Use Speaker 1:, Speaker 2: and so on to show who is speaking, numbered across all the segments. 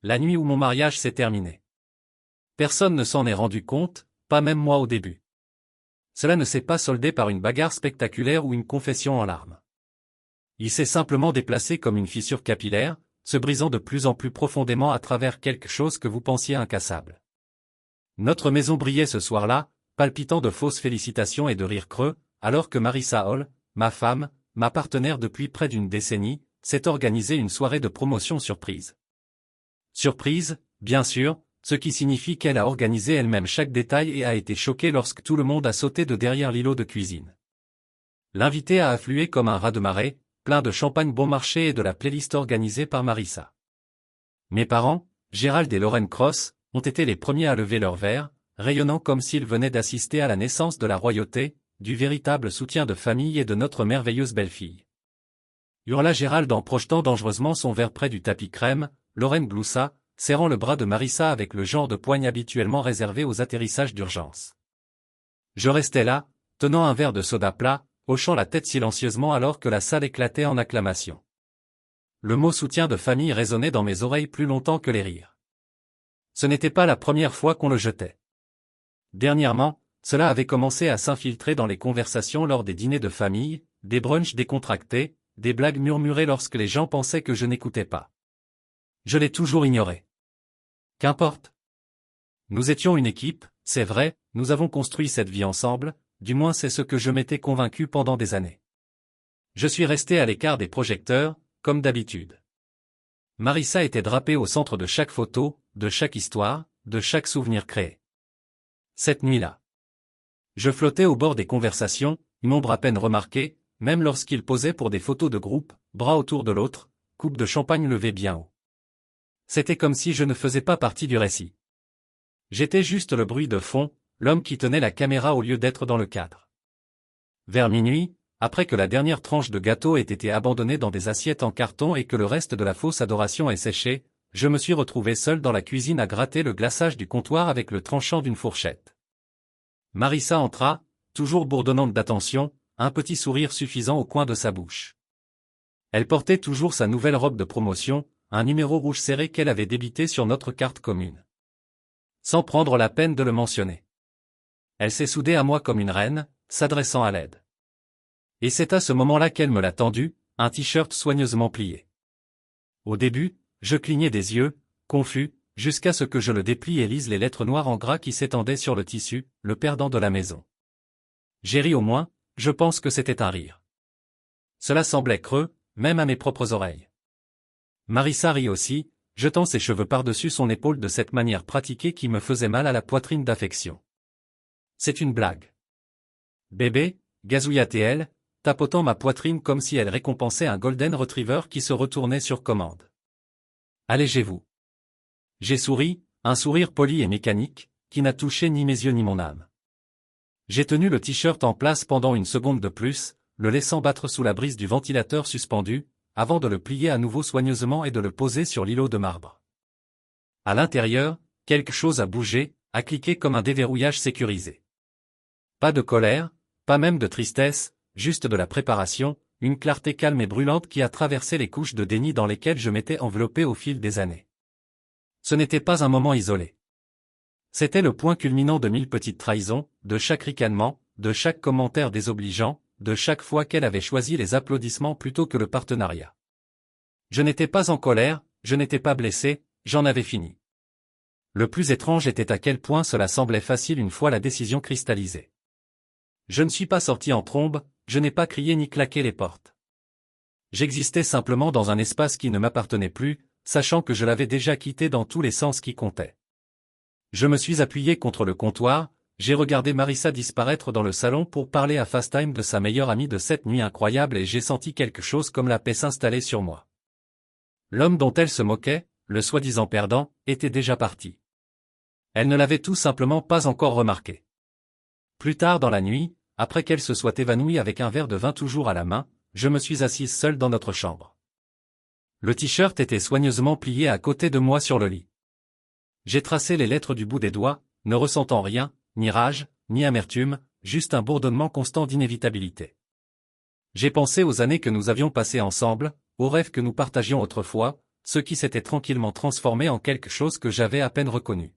Speaker 1: la nuit où mon mariage s'est terminé. Personne ne s'en est rendu compte, pas même moi au début. Cela ne s'est pas soldé par une bagarre spectaculaire ou une confession en larmes. Il s'est simplement déplacé comme une fissure capillaire, se brisant de plus en plus profondément à travers quelque chose que vous pensiez incassable. Notre maison brillait ce soir-là, palpitant de fausses félicitations et de rires creux, alors que Marissa Hall, ma femme, ma partenaire depuis près d'une décennie, s'est organisée une soirée de promotion surprise. Surprise, bien sûr, ce qui signifie qu'elle a organisé elle-même chaque détail et a été choquée lorsque tout le monde a sauté de derrière l'îlot de cuisine. L'invité a afflué comme un raz-de-marée, plein de champagne bon marché et de la playlist organisée par Marissa. Mes parents, Gérald et Lauren Cross, ont été les premiers à lever leur verre, rayonnant comme s'ils venaient d'assister à la naissance de la royauté, du véritable soutien de famille et de notre merveilleuse belle-fille. Hurla Gérald en projetant dangereusement son verre près du tapis crème. Lauren gloussa, serrant le bras de Marissa avec le genre de poigne habituellement réservé aux atterrissages d'urgence. Je restais là, tenant un verre de soda plat, hochant la tête silencieusement alors que la salle éclatait en acclamations. Le mot soutien de famille résonnait dans mes oreilles plus longtemps que les rires. Ce n'était pas la première fois qu'on le jetait. Dernièrement, cela avait commencé à s'infiltrer dans les conversations lors des dîners de famille, des brunchs décontractés, des blagues murmurées lorsque les gens pensaient que je n'écoutais pas. Je l'ai toujours ignoré. Qu'importe. Nous étions une équipe, c'est vrai, nous avons construit cette vie ensemble, du moins c'est ce que je m'étais convaincu pendant des années. Je suis resté à l'écart des projecteurs, comme d'habitude. Marissa était drapée au centre de chaque photo, de chaque histoire, de chaque souvenir créé. Cette nuit-là, je flottais au bord des conversations, une ombre à peine remarquée, même lorsqu'il posait pour des photos de groupe, bras autour de l'autre, coupe de champagne levée bien haut. C'était comme si je ne faisais pas partie du récit. J'étais juste le bruit de fond, l'homme qui tenait la caméra au lieu d'être dans le cadre. Vers minuit, après que la dernière tranche de gâteau ait été abandonnée dans des assiettes en carton et que le reste de la fausse adoration ait séché, je me suis retrouvé seul dans la cuisine à gratter le glaçage du comptoir avec le tranchant d'une fourchette. Marissa entra, toujours bourdonnante d'attention, un petit sourire suffisant au coin de sa bouche. Elle portait toujours sa nouvelle robe de promotion, un numéro rouge serré qu'elle avait débité sur notre carte commune. Sans prendre la peine de le mentionner. Elle s'est soudée à moi comme une reine, s'adressant à l'aide. Et c'est à ce moment-là qu'elle me l'a tendu, un t-shirt soigneusement plié. Au début, je clignais des yeux, confus, jusqu'à ce que je le déplie et lise les lettres noires en gras qui s'étendaient sur le tissu, le perdant de la maison. J'ai ri au moins, je pense que c'était un rire. Cela semblait creux, même à mes propres oreilles. Marissa rit aussi, jetant ses cheveux par-dessus son épaule de cette manière pratiquée qui me faisait mal à la poitrine d'affection. C'est une blague. Bébé, gazouilla-t-elle, tapotant ma poitrine comme si elle récompensait un golden retriever qui se retournait sur commande. Allégez-vous. J'ai souri, un sourire poli et mécanique, qui n'a touché ni mes yeux ni mon âme. J'ai tenu le t-shirt en place pendant une seconde de plus, le laissant battre sous la brise du ventilateur suspendu, avant de le plier à nouveau soigneusement et de le poser sur l'îlot de marbre. À l'intérieur, quelque chose a bougé, a cliqué comme un déverrouillage sécurisé. Pas de colère, pas même de tristesse, juste de la préparation, une clarté calme et brûlante qui a traversé les couches de déni dans lesquelles je m'étais enveloppé au fil des années. Ce n'était pas un moment isolé. C'était le point culminant de 1000 petites trahisons, de chaque ricanement, de chaque commentaire désobligeant, de chaque fois qu'elle avait choisi les applaudissements plutôt que le partenariat. Je n'étais pas en colère, je n'étais pas blessé, j'en avais fini. Le plus étrange était à quel point cela semblait facile une fois la décision cristallisée. Je ne suis pas sorti en trombe, je n'ai pas crié ni claqué les portes. J'existais simplement dans un espace qui ne m'appartenait plus, sachant que je l'avais déjà quitté dans tous les sens qui comptaient. Je me suis appuyé contre le comptoir, j'ai regardé Marissa disparaître dans le salon pour parler à FaceTime de sa meilleure amie de cette nuit incroyable et j'ai senti quelque chose comme la paix s'installer sur moi. L'homme dont elle se moquait, le soi-disant perdant, était déjà parti. Elle ne l'avait tout simplement pas encore remarqué. Plus tard dans la nuit, après qu'elle se soit évanouie avec un verre de vin toujours à la main, je me suis assise seule dans notre chambre. Le t-shirt était soigneusement plié à côté de moi sur le lit. J'ai tracé les lettres du bout des doigts, ne ressentant rien, ni rage, ni amertume, juste un bourdonnement constant d'inévitabilité. J'ai pensé aux années que nous avions passées ensemble, aux rêves que nous partagions autrefois, ce qui s'était tranquillement transformé en quelque chose que j'avais à peine reconnu.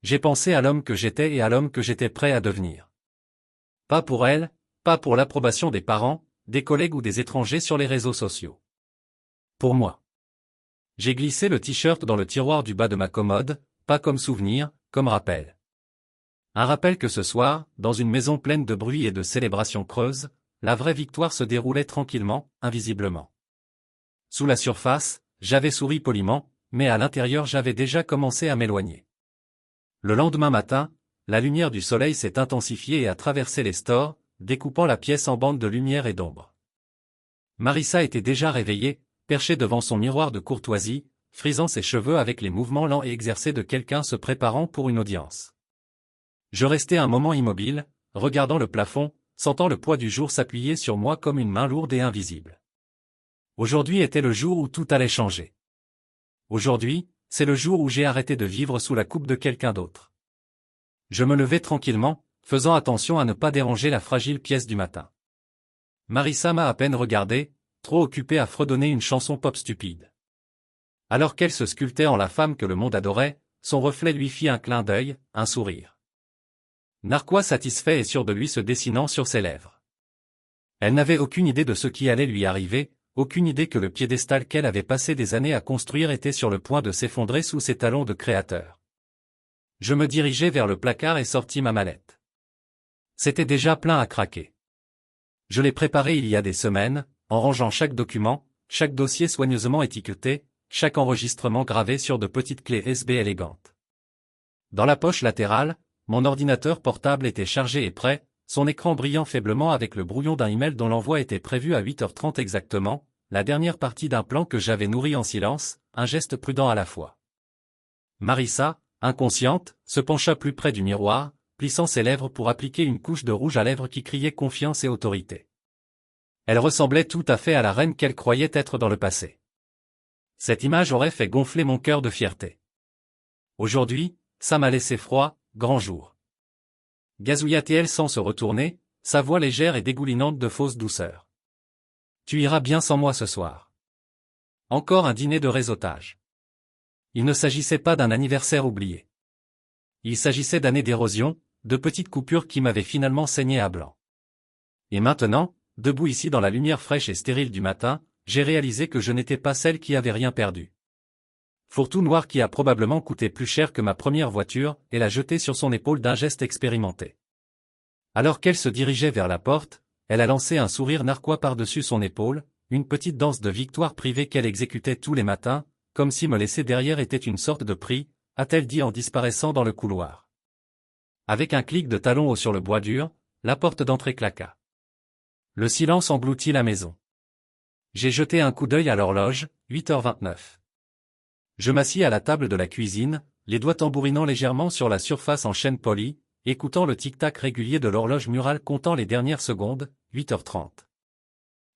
Speaker 1: J'ai pensé à l'homme que j'étais et à l'homme que j'étais prêt à devenir. Pas pour elle, pas pour l'approbation des parents, des collègues ou des étrangers sur les réseaux sociaux. Pour moi. J'ai glissé le t-shirt dans le tiroir du bas de ma commode, pas comme souvenir, comme rappel. Un rappel que ce soir, dans une maison pleine de bruit et de célébrations creuses, la vraie victoire se déroulait tranquillement, invisiblement. Sous la surface, j'avais souri poliment, mais à l'intérieur j'avais déjà commencé à m'éloigner. Le lendemain matin, la lumière du soleil s'est intensifiée et a traversé les stores, découpant la pièce en bandes de lumière et d'ombre. Marissa était déjà réveillée, perchée devant son miroir de courtoisie, frisant ses cheveux avec les mouvements lents et exercés de quelqu'un se préparant pour une audience. Je restai un moment immobile, regardant le plafond, sentant le poids du jour s'appuyer sur moi comme une main lourde et invisible. Aujourd'hui était le jour où tout allait changer. Aujourd'hui, c'est le jour où j'ai arrêté de vivre sous la coupe de quelqu'un d'autre. Je me levai tranquillement, faisant attention à ne pas déranger la fragile pièce du matin. Marissa m'a à peine regardé, trop occupée à fredonner une chanson pop stupide. Alors qu'elle se sculptait en la femme que le monde adorait, son reflet lui fit un clin d'œil, un sourire. Narquois satisfait et sûr de lui se dessinant sur ses lèvres. Elle n'avait aucune idée de ce qui allait lui arriver, aucune idée que le piédestal qu'elle avait passé des années à construire était sur le point de s'effondrer sous ses talons de créateur. Je me dirigeai vers le placard et sortis ma mallette. C'était déjà plein à craquer. Je l'ai préparé il y a des semaines, en rangeant chaque document, chaque dossier soigneusement étiqueté, chaque enregistrement gravé sur de petites clés USB élégantes. Dans la poche latérale, mon ordinateur portable était chargé et prêt, son écran brillant faiblement avec le brouillon d'un email dont l'envoi était prévu à 8h30 exactement, la dernière partie d'un plan que j'avais nourri en silence, un geste prudent à la fois. Marissa, inconsciente, se pencha plus près du miroir, plissant ses lèvres pour appliquer une couche de rouge à lèvres qui criait confiance et autorité. Elle ressemblait tout à fait à la reine qu'elle croyait être dans le passé. Cette image aurait fait gonfler mon cœur de fierté. Aujourd'hui, ça m'a laissé froid, grand jour. Gazouilla-t-elle sans se retourner, sa voix légère et dégoulinante de fausse douceur. Tu iras bien sans moi ce soir. Encore un dîner de réseautage. Il ne s'agissait pas d'un anniversaire oublié. Il s'agissait d'années d'érosion, de petites coupures qui m'avaient finalement saigné à blanc. Et maintenant, debout ici dans la lumière fraîche et stérile du matin, j'ai réalisé que je n'étais pas celle qui avait rien perdu. Fourre-tout noir qui a probablement coûté plus cher que ma première voiture, et l'a jeté sur son épaule d'un geste expérimenté. Alors qu'elle se dirigeait vers la porte, elle a lancé un sourire narquois par-dessus son épaule, une petite danse de victoire privée qu'elle exécutait tous les matins, comme si me laisser derrière était une sorte de prix, a-t-elle dit en disparaissant dans le couloir. Avec un clic de talon haut sur le bois dur, la porte d'entrée claqua. Le silence engloutit la maison. J'ai jeté un coup d'œil à l'horloge, 8h29. Je m'assis à la table de la cuisine, les doigts tambourinant légèrement sur la surface en chaîne polie, écoutant le tic-tac régulier de l'horloge murale comptant les dernières secondes, 8h30.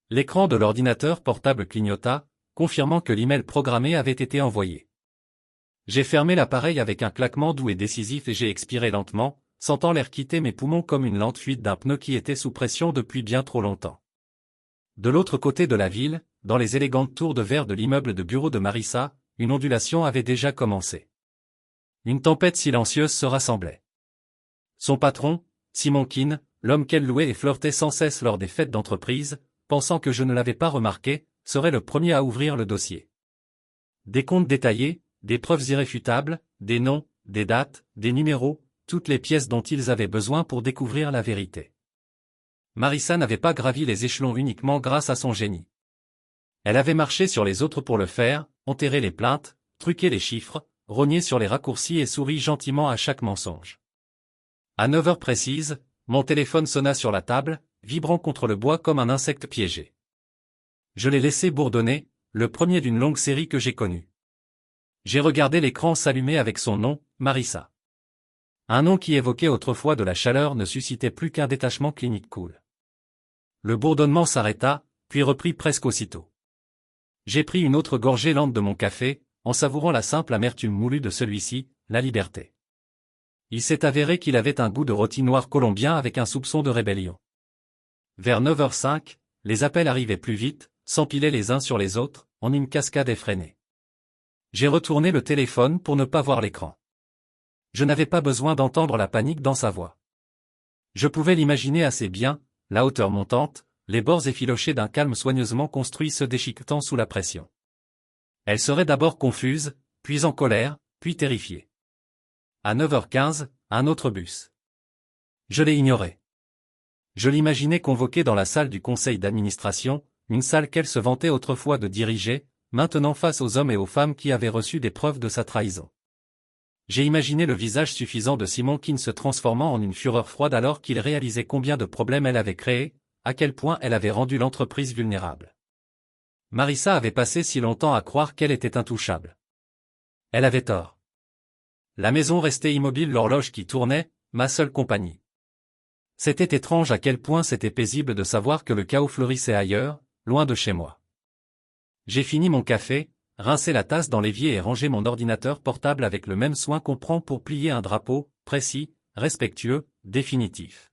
Speaker 1: L'écran de l'ordinateur portable clignota, confirmant que l'email programmé avait été envoyé. J'ai fermé l'appareil avec un claquement doux et décisif et j'ai expiré lentement, sentant l'air quitter mes poumons comme une lente fuite d'un pneu qui était sous pression depuis bien trop longtemps. De l'autre côté de la ville, dans les élégantes tours de verre de l'immeuble de bureau de Marissa, une ondulation avait déjà commencé. Une tempête silencieuse se rassemblait. Son patron, Simon Keane, l'homme qu'elle louait et flirtait sans cesse lors des fêtes d'entreprise, pensant que je ne l'avais pas remarqué, serait le premier à ouvrir le dossier. Des comptes détaillés, des preuves irréfutables, des noms, des dates, des numéros, toutes les pièces dont ils avaient besoin pour découvrir la vérité. Marissa n'avait pas gravi les échelons uniquement grâce à son génie. Elle avait marché sur les autres pour le faire, enterré les plaintes, truqué les chiffres, rogné sur les raccourcis et souri gentiment à chaque mensonge. À 9h précises, mon téléphone sonna sur la table, vibrant contre le bois comme un insecte piégé. Je l'ai laissé bourdonner, le premier d'une longue série que j'ai connue. J'ai regardé l'écran s'allumer avec son nom, Marissa. Un nom qui évoquait autrefois de la chaleur ne suscitait plus qu'un détachement clinique cool. Le bourdonnement s'arrêta, puis reprit presque aussitôt. J'ai pris une autre gorgée lente de mon café, en savourant la simple amertume moulue de celui-ci, la liberté. Il s'est avéré qu'il avait un goût de rôti noir colombien avec un soupçon de rébellion. Vers 9h05, les appels arrivaient plus vite, s'empilaient les uns sur les autres, en une cascade effrénée. J'ai retourné le téléphone pour ne pas voir l'écran. Je n'avais pas besoin d'entendre la panique dans sa voix. Je pouvais l'imaginer assez bien, la hauteur montante, les bords effilochés d'un calme soigneusement construit se déchiquetant sous la pression. Elle serait d'abord confuse, puis en colère, puis terrifiée. À 9h15, un autre bus. Je l'ai ignoré. Je l'imaginais convoquée dans la salle du conseil d'administration, une salle qu'elle se vantait autrefois de diriger, maintenant face aux hommes et aux femmes qui avaient reçu des preuves de sa trahison. J'ai imaginé le visage suffisant de Simon King se transformant en une fureur froide alors qu'il réalisait combien de problèmes elle avait créés, à quel point elle avait rendu l'entreprise vulnérable. Marissa avait passé si longtemps à croire qu'elle était intouchable. Elle avait tort. La maison restait immobile, l'horloge qui tournait, ma seule compagnie. C'était étrange à quel point c'était paisible de savoir que le chaos fleurissait ailleurs, loin de chez moi. J'ai fini mon café, rincé la tasse dans l'évier et rangé mon ordinateur portable avec le même soin qu'on prend pour plier un drapeau, précis, respectueux, définitif.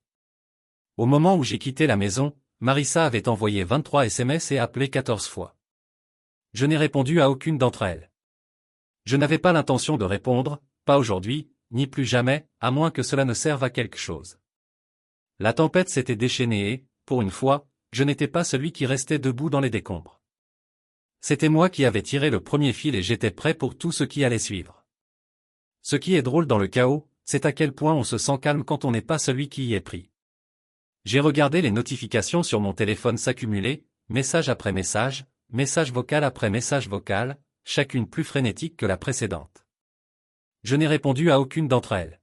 Speaker 1: Au moment où j'ai quitté la maison, Marissa avait envoyé 23 SMS et appelé 14 fois. Je n'ai répondu à aucune d'entre elles. Je n'avais pas l'intention de répondre, pas aujourd'hui, ni plus jamais, à moins que cela ne serve à quelque chose. La tempête s'était déchaînée et, pour une fois, je n'étais pas celui qui restait debout dans les décombres. C'était moi qui avais tiré le premier fil et j'étais prêt pour tout ce qui allait suivre. Ce qui est drôle dans le chaos, c'est à quel point on se sent calme quand on n'est pas celui qui y est pris. J'ai regardé les notifications sur mon téléphone s'accumuler, message après message, message vocal après message vocal, chacune plus frénétique que la précédente. Je n'ai répondu à aucune d'entre elles.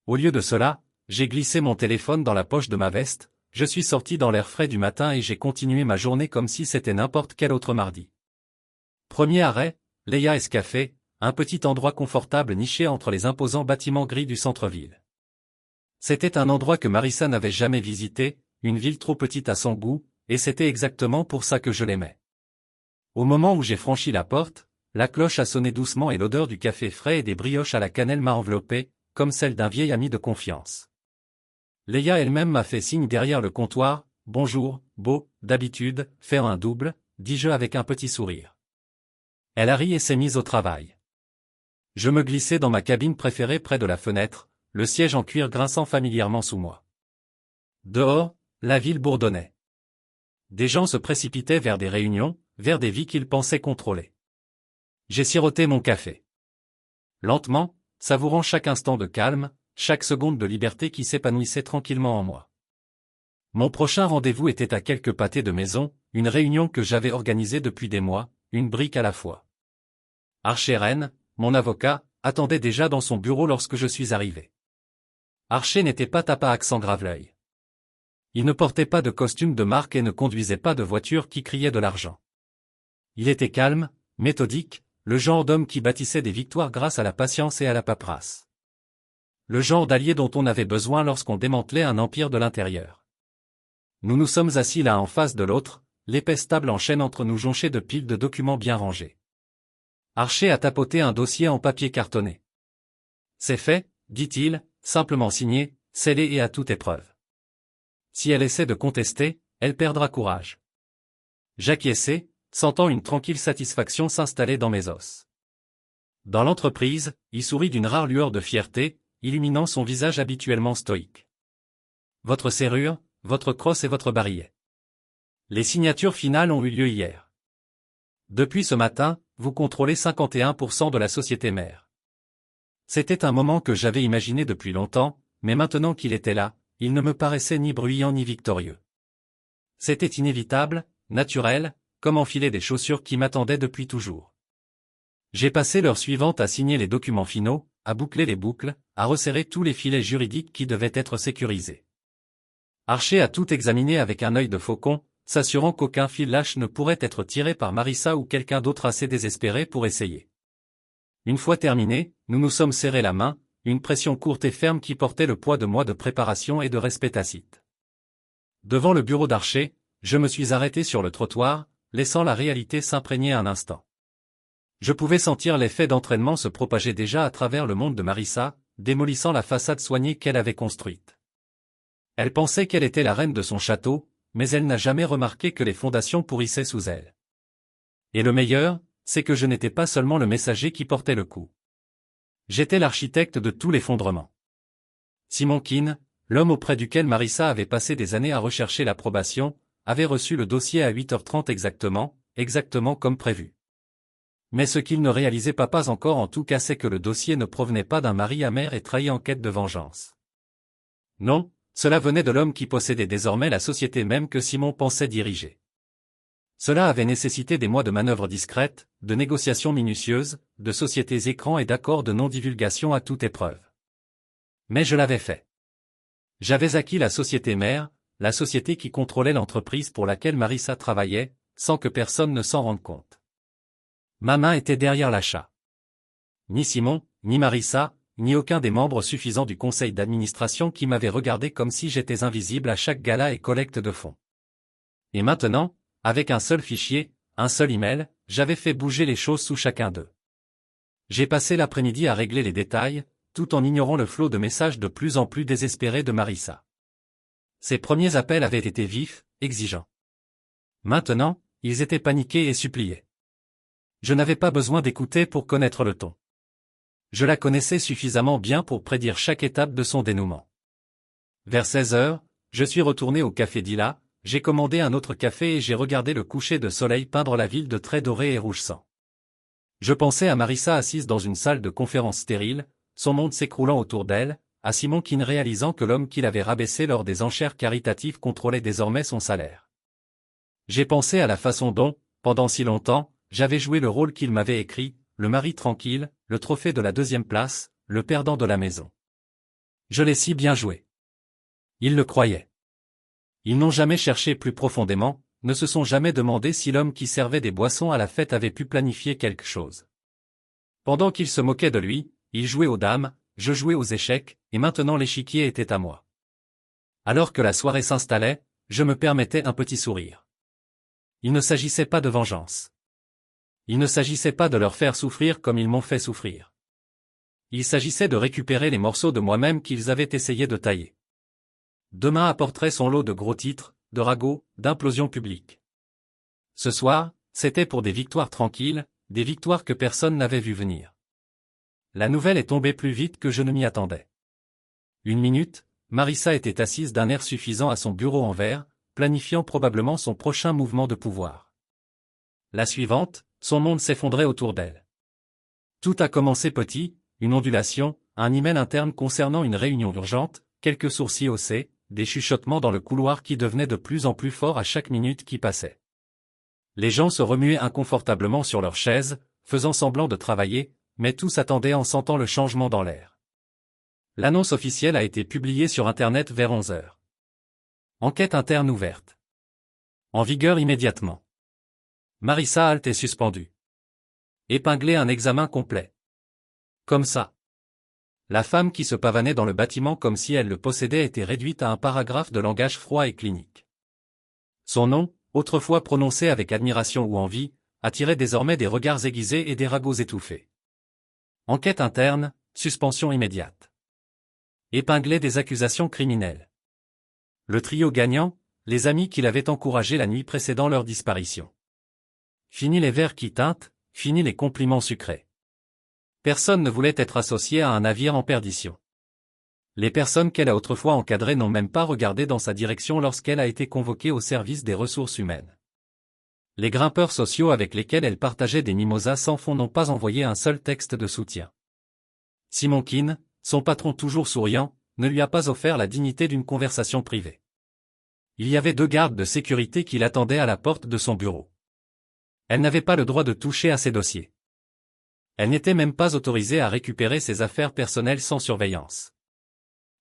Speaker 1: Au lieu de cela, j'ai glissé mon téléphone dans la poche de ma veste, je suis sorti dans l'air frais du matin et j'ai continué ma journée comme si c'était n'importe quel autre mardi. Premier arrêt, Leia Café, un petit endroit confortable niché entre les imposants bâtiments gris du centre-ville. C'était un endroit que Marissa n'avait jamais visité, une ville trop petite à son goût, et c'était exactement pour ça que je l'aimais. Au moment où j'ai franchi la porte, la cloche a sonné doucement et l'odeur du café frais et des brioches à la cannelle m'a enveloppé, comme celle d'un vieil ami de confiance. Leia elle-même m'a fait signe derrière le comptoir, « Bonjour, beau, d'habitude, faire un double », dis-je avec un petit sourire. Elle a ri et s'est mise au travail. Je me glissai dans ma cabine préférée près de la fenêtre, le siège en cuir grinçant familièrement sous moi. Dehors, la ville bourdonnait. Des gens se précipitaient vers des réunions, vers des vies qu'ils pensaient contrôler. J'ai siroté mon café. Lentement, savourant chaque instant de calme, chaque seconde de liberté qui s'épanouissait tranquillement en moi. Mon prochain rendez-vous était à quelques pâtés de maison, une réunion que j'avais organisée depuis des mois, une brique à la fois. Archer Rennes, mon avocat, attendait déjà dans son bureau lorsque je suis arrivé. Archer n'était pas tapa accent grave-l'œil. Il ne portait pas de costume de marque et ne conduisait pas de voiture qui criait de l'argent. Il était calme, méthodique, le genre d'homme qui bâtissait des victoires grâce à la patience et à la paperasse. Le genre d'allié dont on avait besoin lorsqu'on démantelait un empire de l'intérieur. Nous nous sommes assis l'un en face de l'autre, l'épaisse table en chaîne entre nous jonchée de piles de documents bien rangés. Archer a tapoté un dossier en papier cartonné. C'est fait, dit-il, simplement signé, scellé et à toute épreuve. Si elle essaie de contester, elle perdra courage. J'acquiesçai, sentant une tranquille satisfaction s'installer dans mes os. Dans l'entreprise, il sourit d'une rare lueur de fierté, illuminant son visage habituellement stoïque. Votre serrure, votre crosse et votre barillet. Les signatures finales ont eu lieu hier. Depuis ce matin, vous contrôlez 51% de la société mère. C'était un moment que j'avais imaginé depuis longtemps, mais maintenant qu'il était là, il ne me paraissait ni bruyant ni victorieux. C'était inévitable, naturel, comme enfiler des chaussures qui m'attendaient depuis toujours. J'ai passé l'heure suivante à signer les documents finaux, à boucler les boucles, à resserrer tous les filets juridiques qui devaient être sécurisés. Archer a tout examiné avec un œil de faucon, s'assurant qu'aucun fil lâche ne pourrait être tiré par Marissa ou quelqu'un d'autre assez désespéré pour essayer. Une fois terminé, nous nous sommes serrés la main, une pression courte et ferme qui portait le poids de mois de préparation et de respect tacite. Devant le bureau d'Archer, je me suis arrêté sur le trottoir, laissant la réalité s'imprégner un instant. Je pouvais sentir l'effet d'entraînement se propager déjà à travers le monde de Marissa, démolissant la façade soignée qu'elle avait construite. Elle pensait qu'elle était la reine de son château, mais elle n'a jamais remarqué que les fondations pourrissaient sous elle. Et le meilleur, c'est que je n'étais pas seulement le messager qui portait le coup. J'étais l'architecte de tout l'effondrement. Simon Keane, l'homme auprès duquel Marissa avait passé des années à rechercher l'approbation, avait reçu le dossier à 8h30 exactement comme prévu. Mais ce qu'il ne réalisait pas encore en tout cas c'est que le dossier ne provenait pas d'un mari amer et trahi en quête de vengeance. Non, cela venait de l'homme qui possédait désormais la société même que Simon pensait diriger. Cela avait nécessité des mois de manœuvres discrètes, de négociations minutieuses, de sociétés écrans et d'accords de non-divulgation à toute épreuve. Mais je l'avais fait. J'avais acquis la société mère, la société qui contrôlait l'entreprise pour laquelle Marissa travaillait, sans que personne ne s'en rende compte. Ma main était derrière l'achat. Ni Simon, ni Marissa, ni aucun des membres suffisants du conseil d'administration qui m'avait regardé comme si j'étais invisible à chaque gala et collecte de fonds. Et maintenant, avec un seul fichier, un seul email, j'avais fait bouger les choses sous chacun d'eux. J'ai passé l'après-midi à régler les détails, tout en ignorant le flot de messages de plus en plus désespérés de Marissa. Ses premiers appels avaient été vifs, exigeants. Maintenant, ils étaient paniqués et suppliaient. Je n'avais pas besoin d'écouter pour connaître le ton. Je la connaissais suffisamment bien pour prédire chaque étape de son dénouement. Vers 16h, je suis retourné au café Dilla, j'ai commandé un autre café et j'ai regardé le coucher de soleil peindre la ville de traits dorés et rouge sang. Je pensais à Marissa assise dans une salle de conférence stérile, son monde s'écroulant autour d'elle, à Simon Keane réalisant que l'homme qu'il avait rabaissé lors des enchères caritatives contrôlait désormais son salaire. J'ai pensé à la façon dont, pendant si longtemps, j'avais joué le rôle qu'il m'avait écrit, le mari tranquille, le trophée de la deuxième place, le perdant de la maison. Je l'ai si bien joué. Ils le croyaient. Ils n'ont jamais cherché plus profondément, ne se sont jamais demandé si l'homme qui servait des boissons à la fête avait pu planifier quelque chose. Pendant qu'ils se moquaient de lui, il jouait aux dames, je jouais aux échecs, et maintenant l'échiquier était à moi. Alors que la soirée s'installait, je me permettais un petit sourire. Il ne s'agissait pas de vengeance. Il ne s'agissait pas de leur faire souffrir comme ils m'ont fait souffrir. Il s'agissait de récupérer les morceaux de moi-même qu'ils avaient essayé de tailler. Demain apporterait son lot de gros titres, de ragots, d'implosions publiques. Ce soir, c'était pour des victoires tranquilles, des victoires que personne n'avait vu venir. La nouvelle est tombée plus vite que je ne m'y attendais. Une minute, Marissa était assise d'un air suffisant à son bureau en verre, planifiant probablement son prochain mouvement de pouvoir. La suivante, son monde s'effondrait autour d'elle. Tout a commencé petit, une ondulation, un email interne concernant une réunion urgente, quelques sourcils haussés, des chuchotements dans le couloir qui devenaient de plus en plus forts à chaque minute qui passait. Les gens se remuaient inconfortablement sur leurs chaises, faisant semblant de travailler, mais tous attendaient en sentant le changement dans l'air. L'annonce officielle a été publiée sur Internet vers 11h. Enquête interne ouverte. En vigueur immédiatement. Marissa Alt est suspendue. Épinglé un examen complet. Comme ça. La femme qui se pavanait dans le bâtiment comme si elle le possédait était réduite à un paragraphe de langage froid et clinique. Son nom, autrefois prononcé avec admiration ou envie, attirait désormais des regards aiguisés et des ragots étouffés. Enquête interne, suspension immédiate. Épinglé des accusations criminelles. Le trio gagnant, les amis qui l'avaient encouragé la nuit précédant leur disparition. Fini les verres qui teintent, fini les compliments sucrés. Personne ne voulait être associé à un navire en perdition. Les personnes qu'elle a autrefois encadrées n'ont même pas regardé dans sa direction lorsqu'elle a été convoquée au service des ressources humaines. Les grimpeurs sociaux avec lesquels elle partageait des mimosas sans fond n'ont pas envoyé un seul texte de soutien. Simon Keane, son patron toujours souriant, ne lui a pas offert la dignité d'une conversation privée. Il y avait 2 gardes de sécurité qui l'attendaient à la porte de son bureau. Elle n'avait pas le droit de toucher à ses dossiers. Elle n'était même pas autorisée à récupérer ses affaires personnelles sans surveillance.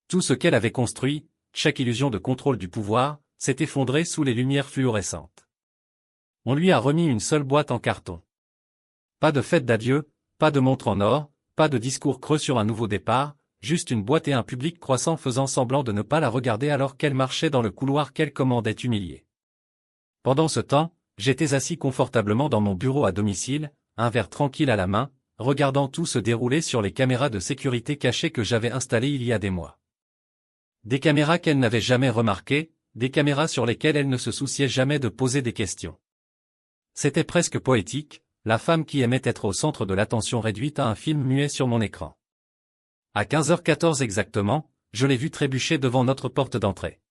Speaker 1: Tout ce qu'elle avait construit, chaque illusion de contrôle du pouvoir, s'est effondré sous les lumières fluorescentes. On lui a remis une seule boîte en carton. Pas de fête d'adieu, pas de montre en or, pas de discours creux sur un nouveau départ, juste une boîte et un public croissant faisant semblant de ne pas la regarder alors qu'elle marchait dans le couloir qu'elle commandait humiliée. Pendant ce temps, j'étais assis confortablement dans mon bureau à domicile, un verre tranquille à la main, regardant tout se dérouler sur les caméras de sécurité cachées que j'avais installées il y a des mois. Des caméras qu'elle n'avait jamais remarquées, des caméras sur lesquelles elle ne se souciait jamais de poser des questions. C'était presque poétique, la femme qui aimait être au centre de l'attention réduite à un film muet sur mon écran. À 15h14 exactement, je l'ai vue trébucher devant notre porte d'entrée.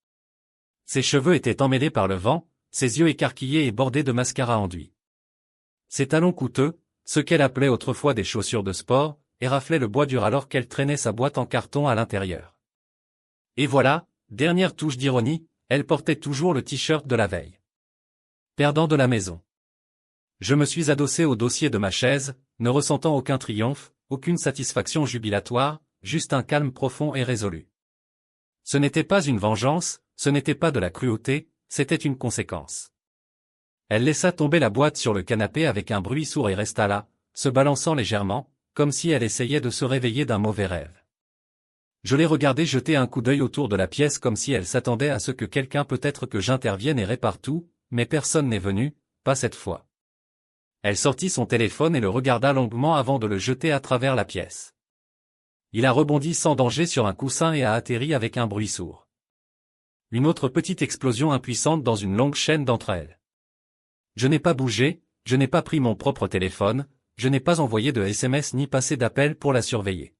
Speaker 1: Ses cheveux étaient emmêlés par le vent, ses yeux écarquillés et bordés de mascara enduit. Ses talons coûteux, ce qu'elle appelait autrefois des chaussures de sport, éraflaient le bois dur alors qu'elle traînait sa boîte en carton à l'intérieur. Et voilà, dernière touche d'ironie, elle portait toujours le t-shirt de la veille. Perdant de la maison. Je me suis adossé au dossier de ma chaise, ne ressentant aucun triomphe, aucune satisfaction jubilatoire, juste un calme profond et résolu. Ce n'était pas une vengeance, ce n'était pas de la cruauté, c'était une conséquence. Elle laissa tomber la boîte sur le canapé avec un bruit sourd et resta là, se balançant légèrement, comme si elle essayait de se réveiller d'un mauvais rêve. Je l'ai regardée jeter un coup d'œil autour de la pièce comme si elle s'attendait à ce que quelqu'un peut-être que j'intervienne et répare tout, mais personne n'est venu, pas cette fois. Elle sortit son téléphone et le regarda longuement avant de le jeter à travers la pièce. Il a rebondi sans danger sur un coussin et a atterri avec un bruit sourd. Une autre petite explosion impuissante dans une longue chaîne d'entre elles. Je n'ai pas bougé, je n'ai pas pris mon propre téléphone, je n'ai pas envoyé de SMS ni passé d'appel pour la surveiller.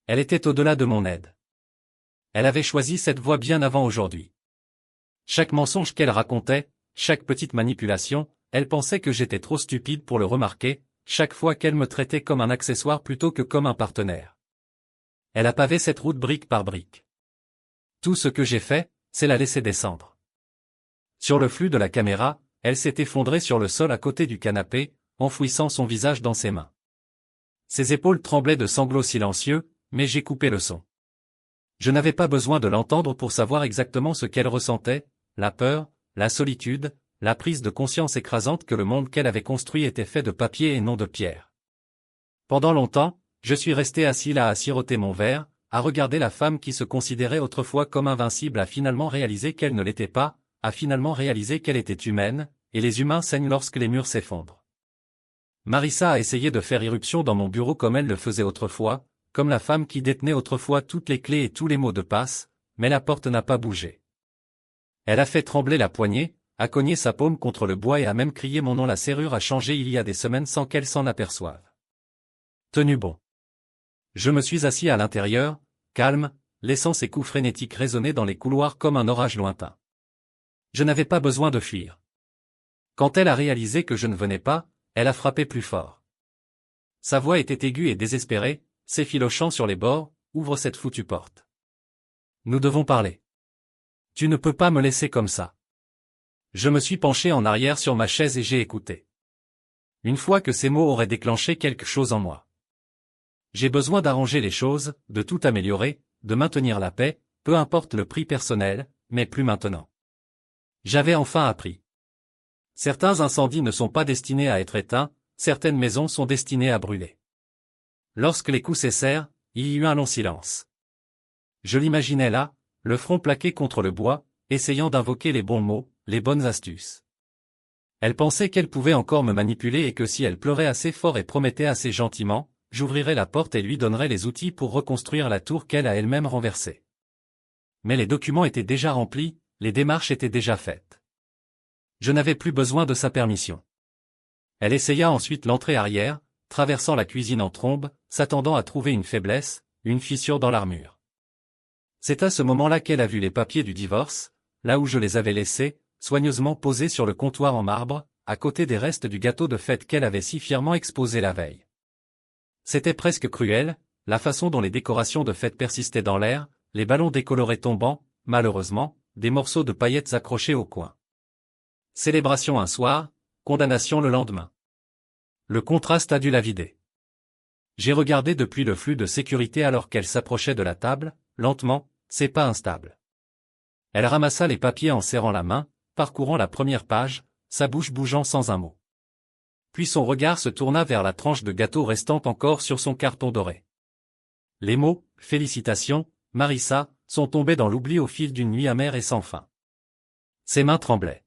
Speaker 1: Elle était au-delà de mon aide. Elle avait choisi cette voie bien avant aujourd'hui. Chaque mensonge qu'elle racontait, chaque petite manipulation, elle pensait que j'étais trop stupide pour le remarquer, chaque fois qu'elle me traitait comme un accessoire plutôt que comme un partenaire. Elle a pavé cette route brique par brique. Tout ce que j'ai fait, c'est la laisser descendre. Sur le flux de la caméra, elle s'est effondrée sur le sol à côté du canapé, enfouissant son visage dans ses mains. Ses épaules tremblaient de sanglots silencieux, mais j'ai coupé le son. Je n'avais pas besoin de l'entendre pour savoir exactement ce qu'elle ressentait, la peur, la solitude, la prise de conscience écrasante que le monde qu'elle avait construit était fait de papier et non de pierre. Pendant longtemps, je suis resté assis là à siroter mon verre, à regarder la femme qui se considérait autrefois comme invincible a finalement réalisé qu'elle ne l'était pas, a finalement réalisé qu'elle était humaine, et les humains saignent lorsque les murs s'effondrent. Marissa a essayé de faire irruption dans mon bureau comme elle le faisait autrefois, comme la femme qui détenait autrefois toutes les clés et tous les mots de passe, mais la porte n'a pas bougé. Elle a fait trembler la poignée, a cogné sa paume contre le bois et a même crié mon nom. La serrure a changé il y a des semaines sans qu'elle s'en aperçoive. Tenu bon. Je me suis assis à l'intérieur, calme, laissant ses coups frénétiques résonner dans les couloirs comme un orage lointain. Je n'avais pas besoin de fuir. Quand elle a réalisé que je ne venais pas, elle a frappé plus fort. Sa voix était aiguë et désespérée, s'effilochant sur les bords, « Ouvre cette foutue porte. Nous devons parler. Tu ne peux pas me laisser comme ça. » Je me suis penché en arrière sur ma chaise et j'ai écouté. Une fois que ces mots auraient déclenché quelque chose en moi. J'ai besoin d'arranger les choses, de tout améliorer, de maintenir la paix, peu importe le prix personnel, mais plus maintenant. J'avais enfin appris. Certains incendies ne sont pas destinés à être éteints, certaines maisons sont destinées à brûler. Lorsque les coups cessèrent, il y eut un long silence. Je l'imaginais là, le front plaqué contre le bois, essayant d'invoquer les bons mots, les bonnes astuces. Elle pensait qu'elle pouvait encore me manipuler et que si elle pleurait assez fort et promettait assez gentiment, j'ouvrirais la porte et lui donnerais les outils pour reconstruire la tour qu'elle a elle-même renversée. Mais les documents étaient déjà remplis, les démarches étaient déjà faites. Je n'avais plus besoin de sa permission. Elle essaya ensuite l'entrée arrière, traversant la cuisine en trombe, s'attendant à trouver une faiblesse, une fissure dans l'armure. C'est à ce moment-là qu'elle a vu les papiers du divorce, là où je les avais laissés, soigneusement posés sur le comptoir en marbre, à côté des restes du gâteau de fête qu'elle avait si fièrement exposé la veille. C'était presque cruel, la façon dont les décorations de fête persistaient dans l'air, les ballons décolorés tombant, malheureusement, des morceaux de paillettes accrochés au coin. Célébration un soir, condamnation le lendemain. Le contraste a dû la vider. J'ai regardé depuis le flux de sécurité alors qu'elle s'approchait de la table, lentement, c'est pas instable. Elle ramassa les papiers en serrant la main, parcourant la première page, sa bouche bougeant sans un mot. Puis son regard se tourna vers la tranche de gâteau restant encore sur son carton doré. Les mots « Félicitations, Marissa » sont tombés dans l'oubli au fil d'une nuit amère et sans fin. Ses mains tremblaient.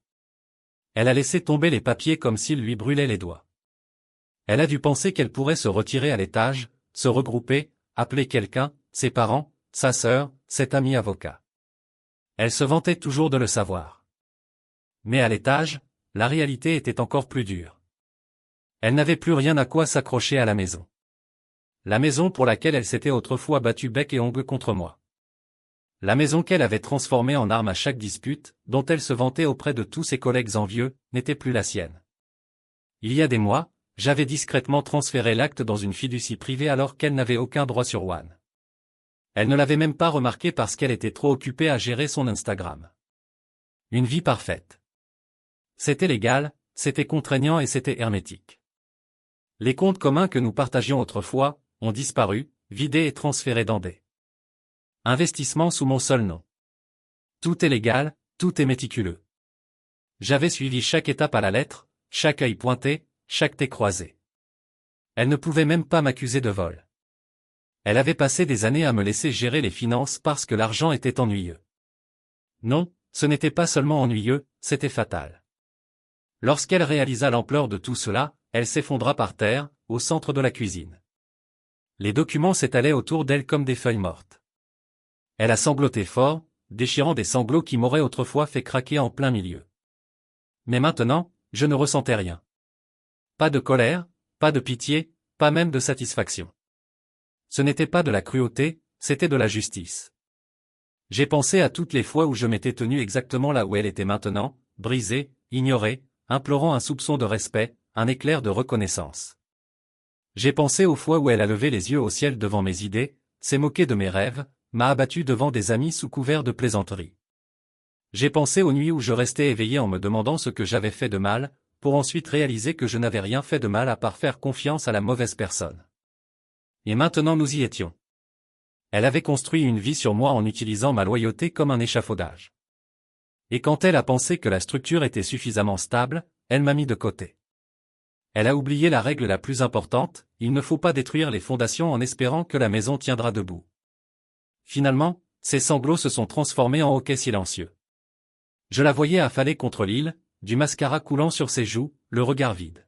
Speaker 1: Elle a laissé tomber les papiers comme s'ils lui brûlaient les doigts. Elle a dû penser qu'elle pourrait se retirer à l'étage, se regrouper, appeler quelqu'un, ses parents, sa sœur, cet ami avocat. Elle se vantait toujours de le savoir. Mais à l'étage, la réalité était encore plus dure. Elle n'avait plus rien à quoi s'accrocher à la maison. La maison pour laquelle elle s'était autrefois battue bec et ongles contre moi. La maison qu'elle avait transformée en arme à chaque dispute, dont elle se vantait auprès de tous ses collègues envieux, n'était plus la sienne. Il y a des mois, j'avais discrètement transféré l'acte dans une fiducie privée alors qu'elle n'avait aucun droit sur One. Elle ne l'avait même pas remarqué parce qu'elle était trop occupée à gérer son Instagram. Une vie parfaite. C'était légal, c'était contraignant et c'était hermétique. Les comptes communs que nous partagions autrefois, ont disparu, vidés et transférés dans des investissements sous mon seul nom. Tout est légal, tout est méticuleux. J'avais suivi chaque étape à la lettre, chaque œil pointé, chaque thé croisé. Elle ne pouvait même pas m'accuser de vol. Elle avait passé des années à me laisser gérer les finances parce que l'argent était ennuyeux. Non, ce n'était pas seulement ennuyeux, c'était fatal. Lorsqu'elle réalisa l'ampleur de tout cela, elle s'effondra par terre, au centre de la cuisine. Les documents s'étalaient autour d'elle comme des feuilles mortes. Elle a sangloté fort, déchirant des sanglots qui m'auraient autrefois fait craquer en plein milieu. Mais maintenant, je ne ressentais rien. Pas de colère, pas de pitié, pas même de satisfaction. Ce n'était pas de la cruauté, c'était de la justice. J'ai pensé à toutes les fois où je m'étais tenu exactement là où elle était maintenant, brisée, ignorée, implorant un soupçon de respect, un éclair de reconnaissance. J'ai pensé aux fois où elle a levé les yeux au ciel devant mes idées, s'est moquée de mes rêves, m'a abattu devant des amis sous couvert de plaisanterie. J'ai pensé aux nuits où je restais éveillé en me demandant ce que j'avais fait de mal, pour ensuite réaliser que je n'avais rien fait de mal à part faire confiance à la mauvaise personne. Et maintenant nous y étions. Elle avait construit une vie sur moi en utilisant ma loyauté comme un échafaudage. Et quand elle a pensé que la structure était suffisamment stable, elle m'a mis de côté. Elle a oublié la règle la plus importante, il ne faut pas détruire les fondations en espérant que la maison tiendra debout. Finalement, ses sanglots se sont transformés en hoquets silencieux. Je la voyais affalée contre l'île, du mascara coulant sur ses joues, le regard vide.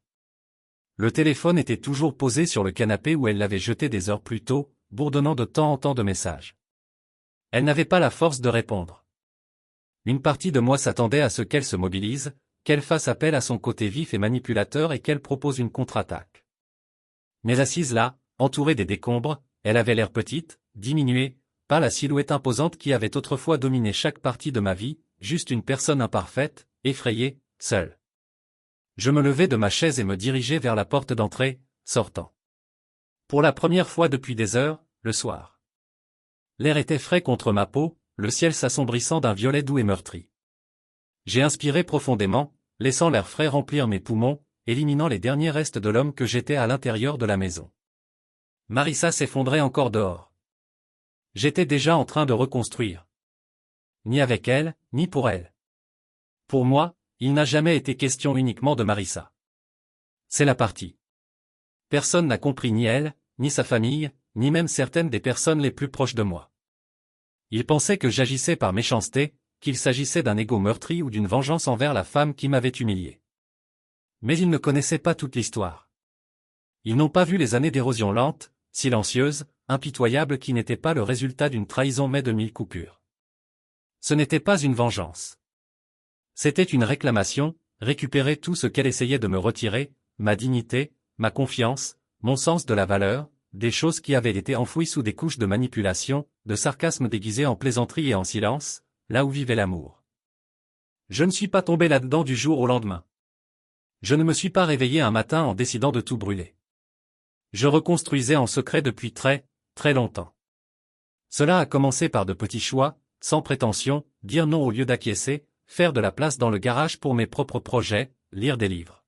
Speaker 1: Le téléphone était toujours posé sur le canapé où elle l'avait jeté des heures plus tôt, bourdonnant de temps en temps de messages. Elle n'avait pas la force de répondre. Une partie de moi s'attendait à ce qu'elle se mobilise, qu'elle fasse appel à son côté vif et manipulateur et qu'elle propose une contre-attaque. Mais assise là, entourée des décombres, elle avait l'air petite, diminuée, pas la silhouette imposante qui avait autrefois dominé chaque partie de ma vie, juste une personne imparfaite, effrayée, seule. Je me levai de ma chaise et me dirigeai vers la porte d'entrée, sortant. Pour la première fois depuis des heures, le soir. L'air était frais contre ma peau, le ciel s'assombrissant d'un violet doux et meurtri. J'ai inspiré profondément, laissant l'air frais remplir mes poumons, éliminant les derniers restes de l'homme que j'étais à l'intérieur de la maison. Marissa s'effondrait encore dehors. J'étais déjà en train de reconstruire. Ni avec elle, ni pour elle. Pour moi, il n'a jamais été question uniquement de Marissa. C'est la partie. Personne n'a compris ni elle, ni sa famille, ni même certaines des personnes les plus proches de moi. Ils pensaient que j'agissais par méchanceté, qu'il s'agissait d'un ego meurtri ou d'une vengeance envers la femme qui m'avait humilié. Mais ils ne connaissaient pas toute l'histoire. Ils n'ont pas vu les années d'érosion lente, silencieuse, impitoyable qui n'était pas le résultat d'une trahison mais de 1000 coupures. Ce n'était pas une vengeance. C'était une réclamation, récupérer tout ce qu'elle essayait de me retirer, ma dignité, ma confiance, mon sens de la valeur, des choses qui avaient été enfouies sous des couches de manipulation, de sarcasme déguisé en plaisanterie et en silence, là où vivait l'amour. Je ne suis pas tombé là-dedans du jour au lendemain. Je ne me suis pas réveillé un matin en décidant de tout brûler. Je reconstruisais en secret depuis très, très longtemps. Cela a commencé par de petits choix, sans prétention, dire non au lieu d'acquiescer, faire de la place dans le garage pour mes propres projets, lire des livres.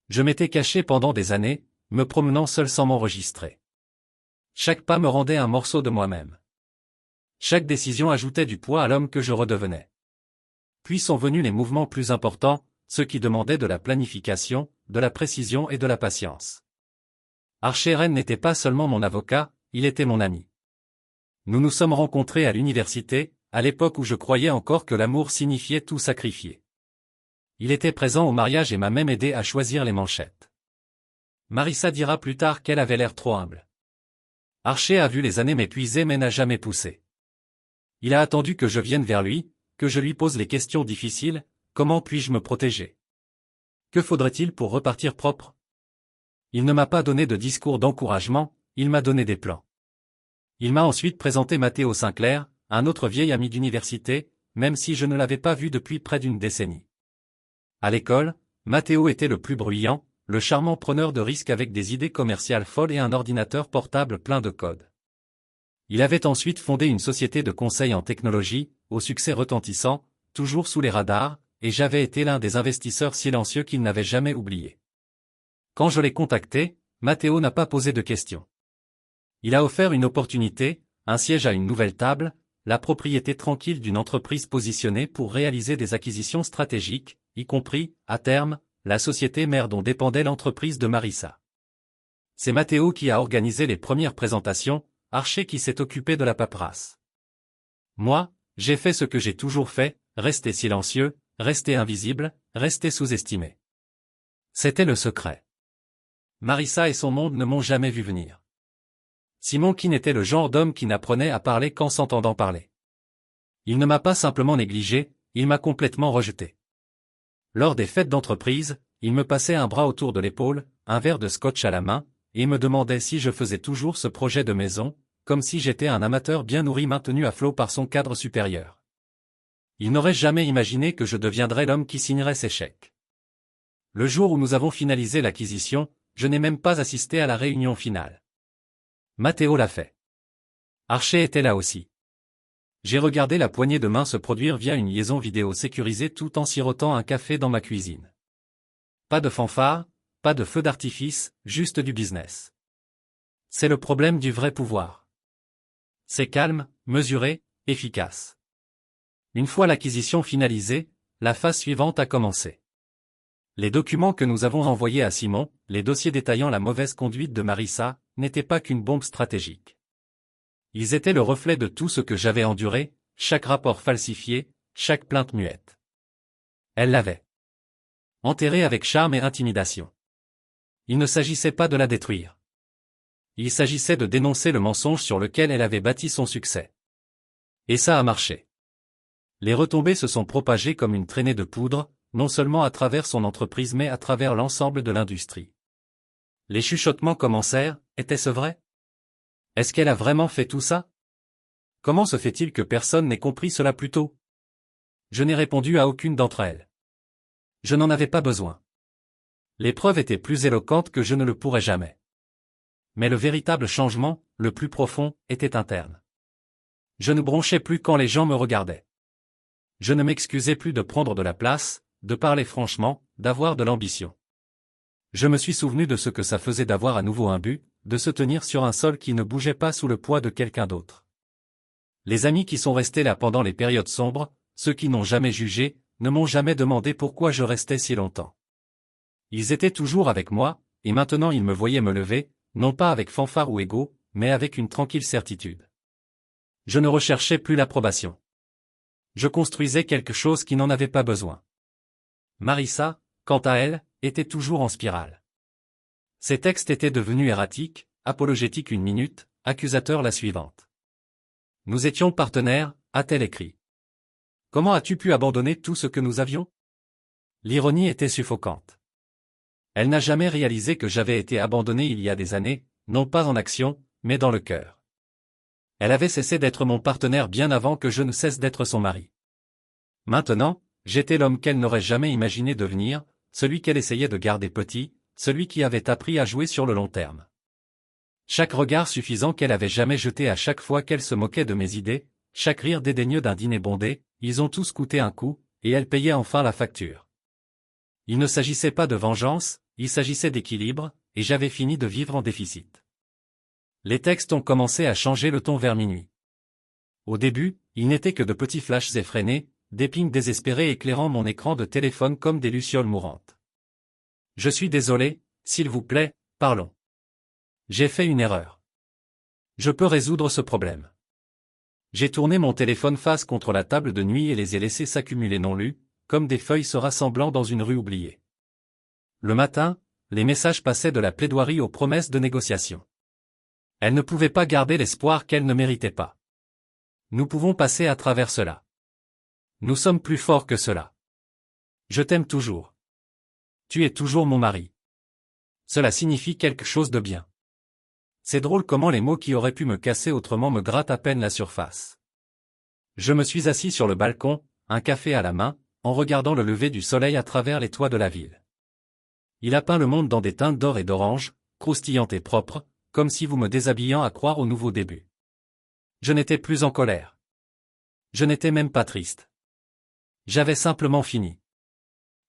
Speaker 1: Je m'étais caché pendant des années, me promenant seul sans m'enregistrer. Chaque pas me rendait un morceau de moi-même. Chaque décision ajoutait du poids à l'homme que je redevenais. Puis sont venus les mouvements plus importants, ceux qui demandaient de la planification, de la précision et de la patience. Archer n'était pas seulement mon avocat, il était mon ami. Nous nous sommes rencontrés à l'université, à l'époque où je croyais encore que l'amour signifiait tout sacrifier. Il était présent au mariage et m'a même aidé à choisir les manchettes. Marissa dira plus tard qu'elle avait l'air trop humble. Archer a vu les années m'épuiser mais n'a jamais poussé. Il a attendu que je vienne vers lui, que je lui pose les questions difficiles, comment puis-je me protéger? Que faudrait-il pour repartir propre? Il ne m'a pas donné de discours d'encouragement, il m'a donné des plans. Il m'a ensuite présenté Matteo Sinclair, un autre vieil ami d'université, même si je ne l'avais pas vu depuis près d'une décennie. À l'école, Matteo était le plus bruyant, le charmant preneur de risques avec des idées commerciales folles et un ordinateur portable plein de codes. Il avait ensuite fondé une société de conseil en technologie, au succès retentissant, toujours sous les radars, et j'avais été l'un des investisseurs silencieux qu'il n'avait jamais oublié. Quand je l'ai contacté, Matteo n'a pas posé de questions. Il a offert une opportunité, un siège à une nouvelle table, la propriété tranquille d'une entreprise positionnée pour réaliser des acquisitions stratégiques, y compris, à terme, la société mère dont dépendait l'entreprise de Marissa. C'est Matteo qui a organisé les premières présentations, Archer qui s'est occupé de la paperasse. Moi, j'ai fait ce que j'ai toujours fait, rester silencieux, rester invisible, rester sous-estimé. C'était le secret. Marissa et son monde ne m'ont jamais vu venir. Simon Keane était le genre d'homme qui n'apprenait à parler qu'en s'entendant parler. Il ne m'a pas simplement négligé, il m'a complètement rejeté. Lors des fêtes d'entreprise, il me passait un bras autour de l'épaule, un verre de scotch à la main, et me demandait si je faisais toujours ce projet de maison, comme si j'étais un amateur bien nourri maintenu à flot par son cadre supérieur. Il n'aurait jamais imaginé que je deviendrais l'homme qui signerait ses chèques. Le jour où nous avons finalisé l'acquisition, je n'ai même pas assisté à la réunion finale. Matteo l'a fait. Archer était là aussi. J'ai regardé la poignée de main se produire via une liaison vidéo sécurisée tout en sirotant un café dans ma cuisine. Pas de fanfare, pas de feu d'artifice, juste du business. C'est le problème du vrai pouvoir. C'est calme, mesuré, efficace. Une fois l'acquisition finalisée, la phase suivante a commencé. Les documents que nous avons envoyés à Simon, les dossiers détaillant la mauvaise conduite de Marissa, n'étaient pas qu'une bombe stratégique. Ils étaient le reflet de tout ce que j'avais enduré, chaque rapport falsifié, chaque plainte muette. Elle l'avait enterrée avec charme et intimidation. Il ne s'agissait pas de la détruire. Il s'agissait de dénoncer le mensonge sur lequel elle avait bâti son succès. Et ça a marché. Les retombées se sont propagées comme une traînée de poudre, non seulement à travers son entreprise mais à travers l'ensemble de l'industrie. Les chuchotements commencèrent, était-ce vrai? Est-ce qu'elle a vraiment fait tout ça? Comment se fait-il que personne n'ait compris cela plus tôt? Je n'ai répondu à aucune d'entre elles. Je n'en avais pas besoin. Les preuves étaient plus éloquentes que je ne le pourrais jamais. Mais le véritable changement, le plus profond, était interne. Je ne bronchais plus quand les gens me regardaient. Je ne m'excusais plus de prendre de la place, de parler franchement, d'avoir de l'ambition. Je me suis souvenu de ce que ça faisait d'avoir à nouveau un but, de se tenir sur un sol qui ne bougeait pas sous le poids de quelqu'un d'autre. Les amis qui sont restés là pendant les périodes sombres, ceux qui n'ont jamais jugé, ne m'ont jamais demandé pourquoi je restais si longtemps. Ils étaient toujours avec moi, et maintenant ils me voyaient me lever, non pas avec fanfare ou ego, mais avec une tranquille certitude. Je ne recherchais plus l'approbation. Je construisais quelque chose qui n'en avait pas besoin. Marissa, quant à elle, était toujours en spirale. Ses textes étaient devenus erratiques, apologétiques une minute, accusateurs la suivante. Nous étions partenaires, a-t-elle écrit. Comment as-tu pu abandonner tout ce que nous avions? L'ironie était suffocante. Elle n'a jamais réalisé que j'avais été abandonné il y a des années, non pas en action, mais dans le cœur. Elle avait cessé d'être mon partenaire bien avant que je ne cesse d'être son mari. Maintenant, j'étais l'homme qu'elle n'aurait jamais imaginé devenir, celui qu'elle essayait de garder petit, celui qui avait appris à jouer sur le long terme. Chaque regard suffisant qu'elle avait jamais jeté à chaque fois qu'elle se moquait de mes idées, chaque rire dédaigneux d'un dîner bondé, ils ont tous coûté un coup, et elle payait enfin la facture. Il ne s'agissait pas de vengeance, il s'agissait d'équilibre, et j'avais fini de vivre en déficit. Les textes ont commencé à changer le ton vers minuit. Au début, il n'était que de petits flashs effrénés, des pings désespérés éclairant mon écran de téléphone comme des lucioles mourantes. Je suis désolé, s'il vous plaît, parlons. J'ai fait une erreur. Je peux résoudre ce problème. J'ai tourné mon téléphone face contre la table de nuit et les ai laissés s'accumuler non lus, comme des feuilles se rassemblant dans une rue oubliée. Le matin, les messages passaient de la plaidoirie aux promesses de négociation. Elle ne pouvait pas garder l'espoir qu'elle ne méritait pas. Nous pouvons passer à travers cela. Nous sommes plus forts que cela. Je t'aime toujours. Tu es toujours mon mari. Cela signifie quelque chose de bien. C'est drôle comment les mots qui auraient pu me casser autrement me grattent à peine la surface. Je me suis assis sur le balcon, un café à la main, en regardant le lever du soleil à travers les toits de la ville. Il a peint le monde dans des teintes d'or et d'orange, croustillantes et propres, comme si vous me déshabillant à croire au nouveau début. Je n'étais plus en colère. Je n'étais même pas triste. J'avais simplement fini.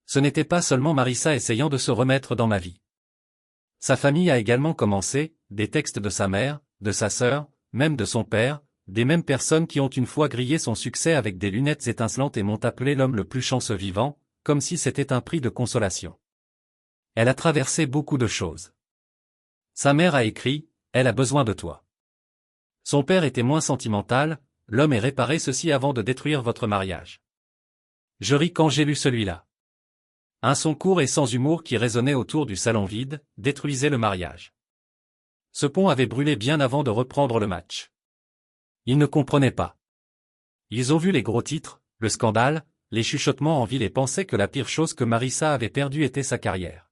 Speaker 1: Ce n'était pas seulement Marissa essayant de se remettre dans ma vie. Sa famille a également commencé, des textes de sa mère, de sa sœur, même de son père, des mêmes personnes qui ont une fois grillé son succès avec des lunettes étincelantes et m'ont appelé l'homme le plus chanceux vivant, comme si c'était un prix de consolation. Elle a traversé beaucoup de choses. Sa mère a écrit « Elle a besoin de toi ». Son père était moins sentimental, l'homme est réparé ceci avant de détruire votre mariage. Je ris quand j'ai lu celui-là. Un son court et sans humour qui résonnait autour du salon vide, détruisait le mariage. Ce pont avait brûlé bien avant de reprendre le match. Ils ne comprenaient pas. Ils ont vu les gros titres, le scandale, les chuchotements en ville et pensaient que la pire chose que Marissa avait perdue était sa carrière.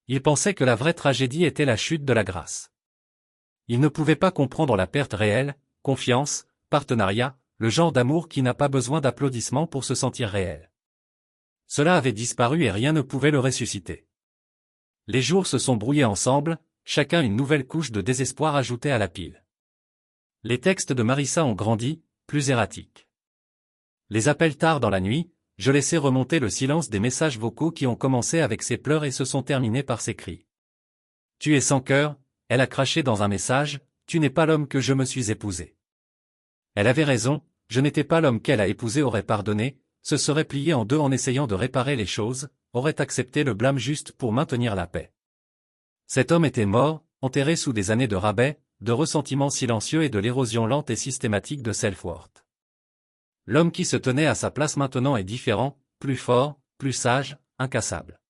Speaker 1: Ils pensaient que la vraie tragédie était la chute de la grâce. Ils ne pouvaient pas comprendre la perte réelle, confiance, partenariat, le genre d'amour qui n'a pas besoin d'applaudissements pour se sentir réel. Cela avait disparu et rien ne pouvait le ressusciter. Les jours se sont brouillés ensemble, chacun une nouvelle couche de désespoir ajoutée à la pile. Les textes de Marissa ont grandi, plus erratiques. Les appels tard dans la nuit, je laissais remonter le silence des messages vocaux qui ont commencé avec ses pleurs et se sont terminés par ses cris. Tu es sans cœur, elle a craché dans un message, tu n'es pas l'homme que je me suis épousé. Elle avait raison, je n'étais pas l'homme qu'elle a épousé aurait pardonné, se serait plié en deux en essayant de réparer les choses, aurait accepté le blâme juste pour maintenir la paix. Cet homme était mort, enterré sous des années de rabais, de ressentiments silencieux et de l'érosion lente et systématique de self-worth. L'homme qui se tenait à sa place maintenant est différent, plus fort, plus sage, incassable.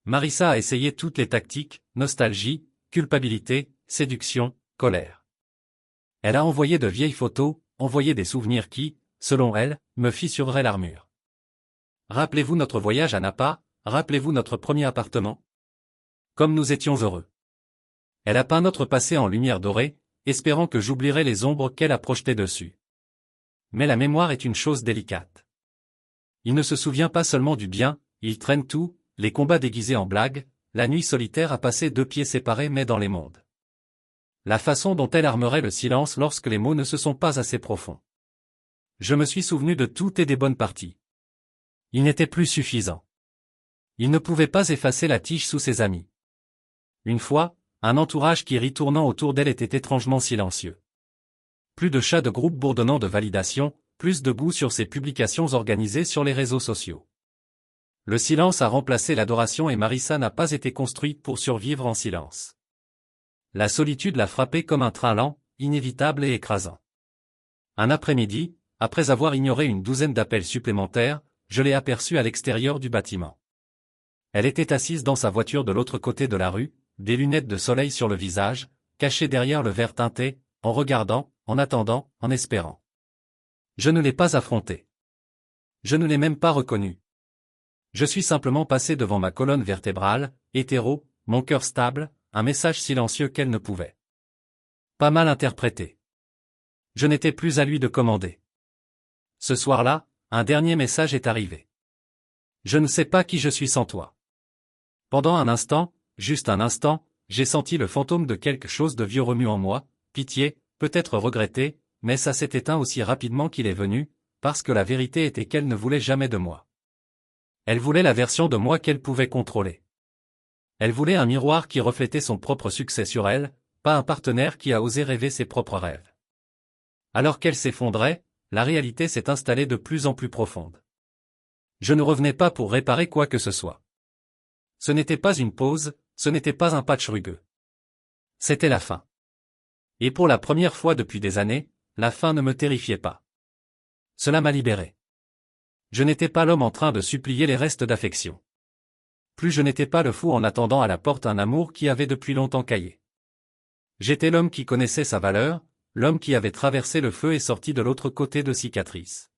Speaker 1: Marissa a essayé toutes les tactiques, nostalgie, culpabilité, séduction, colère. Elle a envoyé de vieilles photos, envoyé des souvenirs qui, selon elle, me fissureraient l'armure. Rappelez-vous notre voyage à Napa, rappelez-vous notre premier appartement. Comme nous étions heureux. Elle a peint notre passé en lumière dorée, espérant que j'oublierais les ombres qu'elle a projetées dessus. Mais la mémoire est une chose délicate. Il ne se souvient pas seulement du bien, il traîne tout, les combats déguisés en blagues, la nuit solitaire à passer 2 pieds séparés mais dans les mondes. La façon dont elle armerait le silence lorsque les mots ne se sont pas assez profonds. Je me suis souvenu de tout et des bonnes parties. Il n'était plus suffisant. Il ne pouvait pas effacer la tige sous ses amis. Une fois, un entourage qui rit tournant autour d'elle était étrangement silencieux. Plus de chats de groupe bourdonnant de validation, plus de goût sur ses publications organisées sur les réseaux sociaux. Le silence a remplacé l'adoration et Marissa n'a pas été construite pour survivre en silence. La solitude l'a frappée comme un train lent, inévitable et écrasant. Un après-midi, après avoir ignoré une douzaine d'appels supplémentaires, je l'ai aperçue à l'extérieur du bâtiment. Elle était assise dans sa voiture de l'autre côté de la rue, des lunettes de soleil sur le visage, cachée derrière le verre teinté, en regardant, en attendant, en espérant. Je ne l'ai pas affrontée. Je ne l'ai même pas reconnue. Je suis simplement passé devant ma colonne vertébrale, hétéro, mon cœur stable, un message silencieux qu'elle ne pouvait pas mal interpréter. Je n'étais plus à lui de commander. Ce soir-là, un dernier message est arrivé. Je ne sais pas qui je suis sans toi. Pendant un instant, juste un instant, j'ai senti le fantôme de quelque chose de vieux remue en moi, pitié, peut-être regretté, mais ça s'est éteint aussi rapidement qu'il est venu, parce que la vérité était qu'elle ne voulait jamais de moi. Elle voulait la version de moi qu'elle pouvait contrôler. Elle voulait un miroir qui reflétait son propre succès sur elle, pas un partenaire qui a osé rêver ses propres rêves. Alors qu'elle s'effondrait, la réalité s'est installée de plus en plus profonde. Je ne revenais pas pour réparer quoi que ce soit. Ce n'était pas une pause, ce n'était pas un patch rugueux. C'était la fin. Et pour la première fois depuis des années, la fin ne me terrifiait pas. Cela m'a libéré. Je n'étais pas l'homme en train de supplier les restes d'affection. Plus je n'étais pas le fou en attendant à la porte un amour qui avait depuis longtemps caillé. J'étais l'homme qui connaissait sa valeur, l'homme qui avait traversé le feu et sorti de l'autre côté de cicatrices.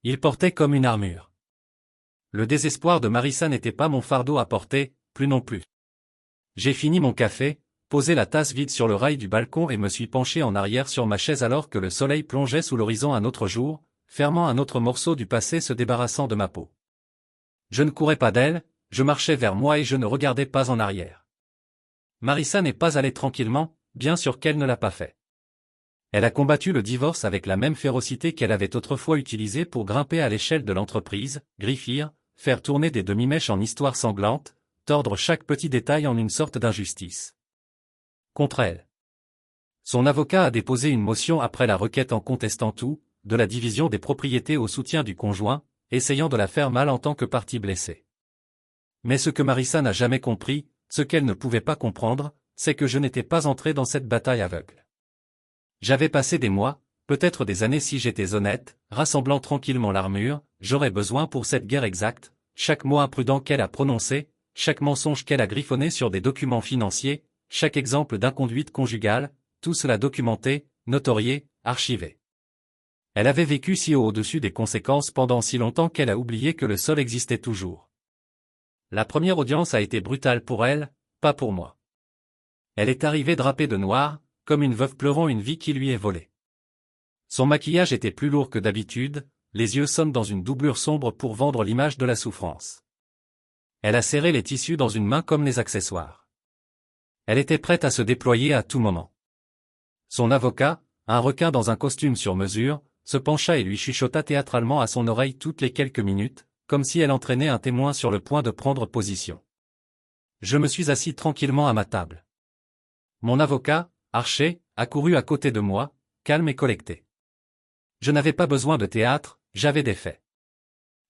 Speaker 1: Il portait comme une armure. Le désespoir de Marissa n'était pas mon fardeau à porter, plus non plus. J'ai fini mon café, posé la tasse vide sur le rail du balcon et me suis penché en arrière sur ma chaise alors que le soleil plongeait sous l'horizon un autre jour, fermant un autre morceau du passé se débarrassant de ma peau. Je ne courais pas d'elle, je marchais vers moi et je ne regardais pas en arrière. Marissa n'est pas allée tranquillement, bien sûr qu'elle ne l'a pas fait. Elle a combattu le divorce avec la même férocité qu'elle avait autrefois utilisée pour grimper à l'échelle de l'entreprise, griffir, faire tourner des demi-mèches en histoires sanglantes, tordre chaque petit détail en une sorte d'injustice. Contre elle. Son avocat a déposé une motion après la requête en contestant tout, de la division des propriétés au soutien du conjoint, essayant de la faire mal en tant que partie blessée. Mais ce que Marissa n'a jamais compris, ce qu'elle ne pouvait pas comprendre, c'est que je n'étais pas entré dans cette bataille aveugle. J'avais passé des mois, peut-être des années si j'étais honnête, rassemblant tranquillement l'armure, j'aurais besoin pour cette guerre exacte, chaque mot imprudent qu'elle a prononcé, chaque mensonge qu'elle a griffonné sur des documents financiers, chaque exemple d'inconduite conjugale, tout cela documenté, notorié, archivé. Elle avait vécu si haut au-dessus des conséquences pendant si longtemps qu'elle a oublié que le sol existait toujours. La première audience a été brutale pour elle, pas pour moi. Elle est arrivée drapée de noir, comme une veuve pleurant une vie qui lui est volée. Son maquillage était plus lourd que d'habitude, les yeux sombres dans une doublure sombre pour vendre l'image de la souffrance. Elle a serré les tissus dans une main comme les accessoires. Elle était prête à se déployer à tout moment. Son avocat, un requin dans un costume sur mesure, se pencha et lui chuchota théâtralement à son oreille toutes les quelques minutes, comme si elle entraînait un témoin sur le point de prendre position. Je me suis assis tranquillement à ma table. Mon avocat, Archer, a couru à côté de moi, calme et collecté. Je n'avais pas besoin de théâtre, j'avais des faits.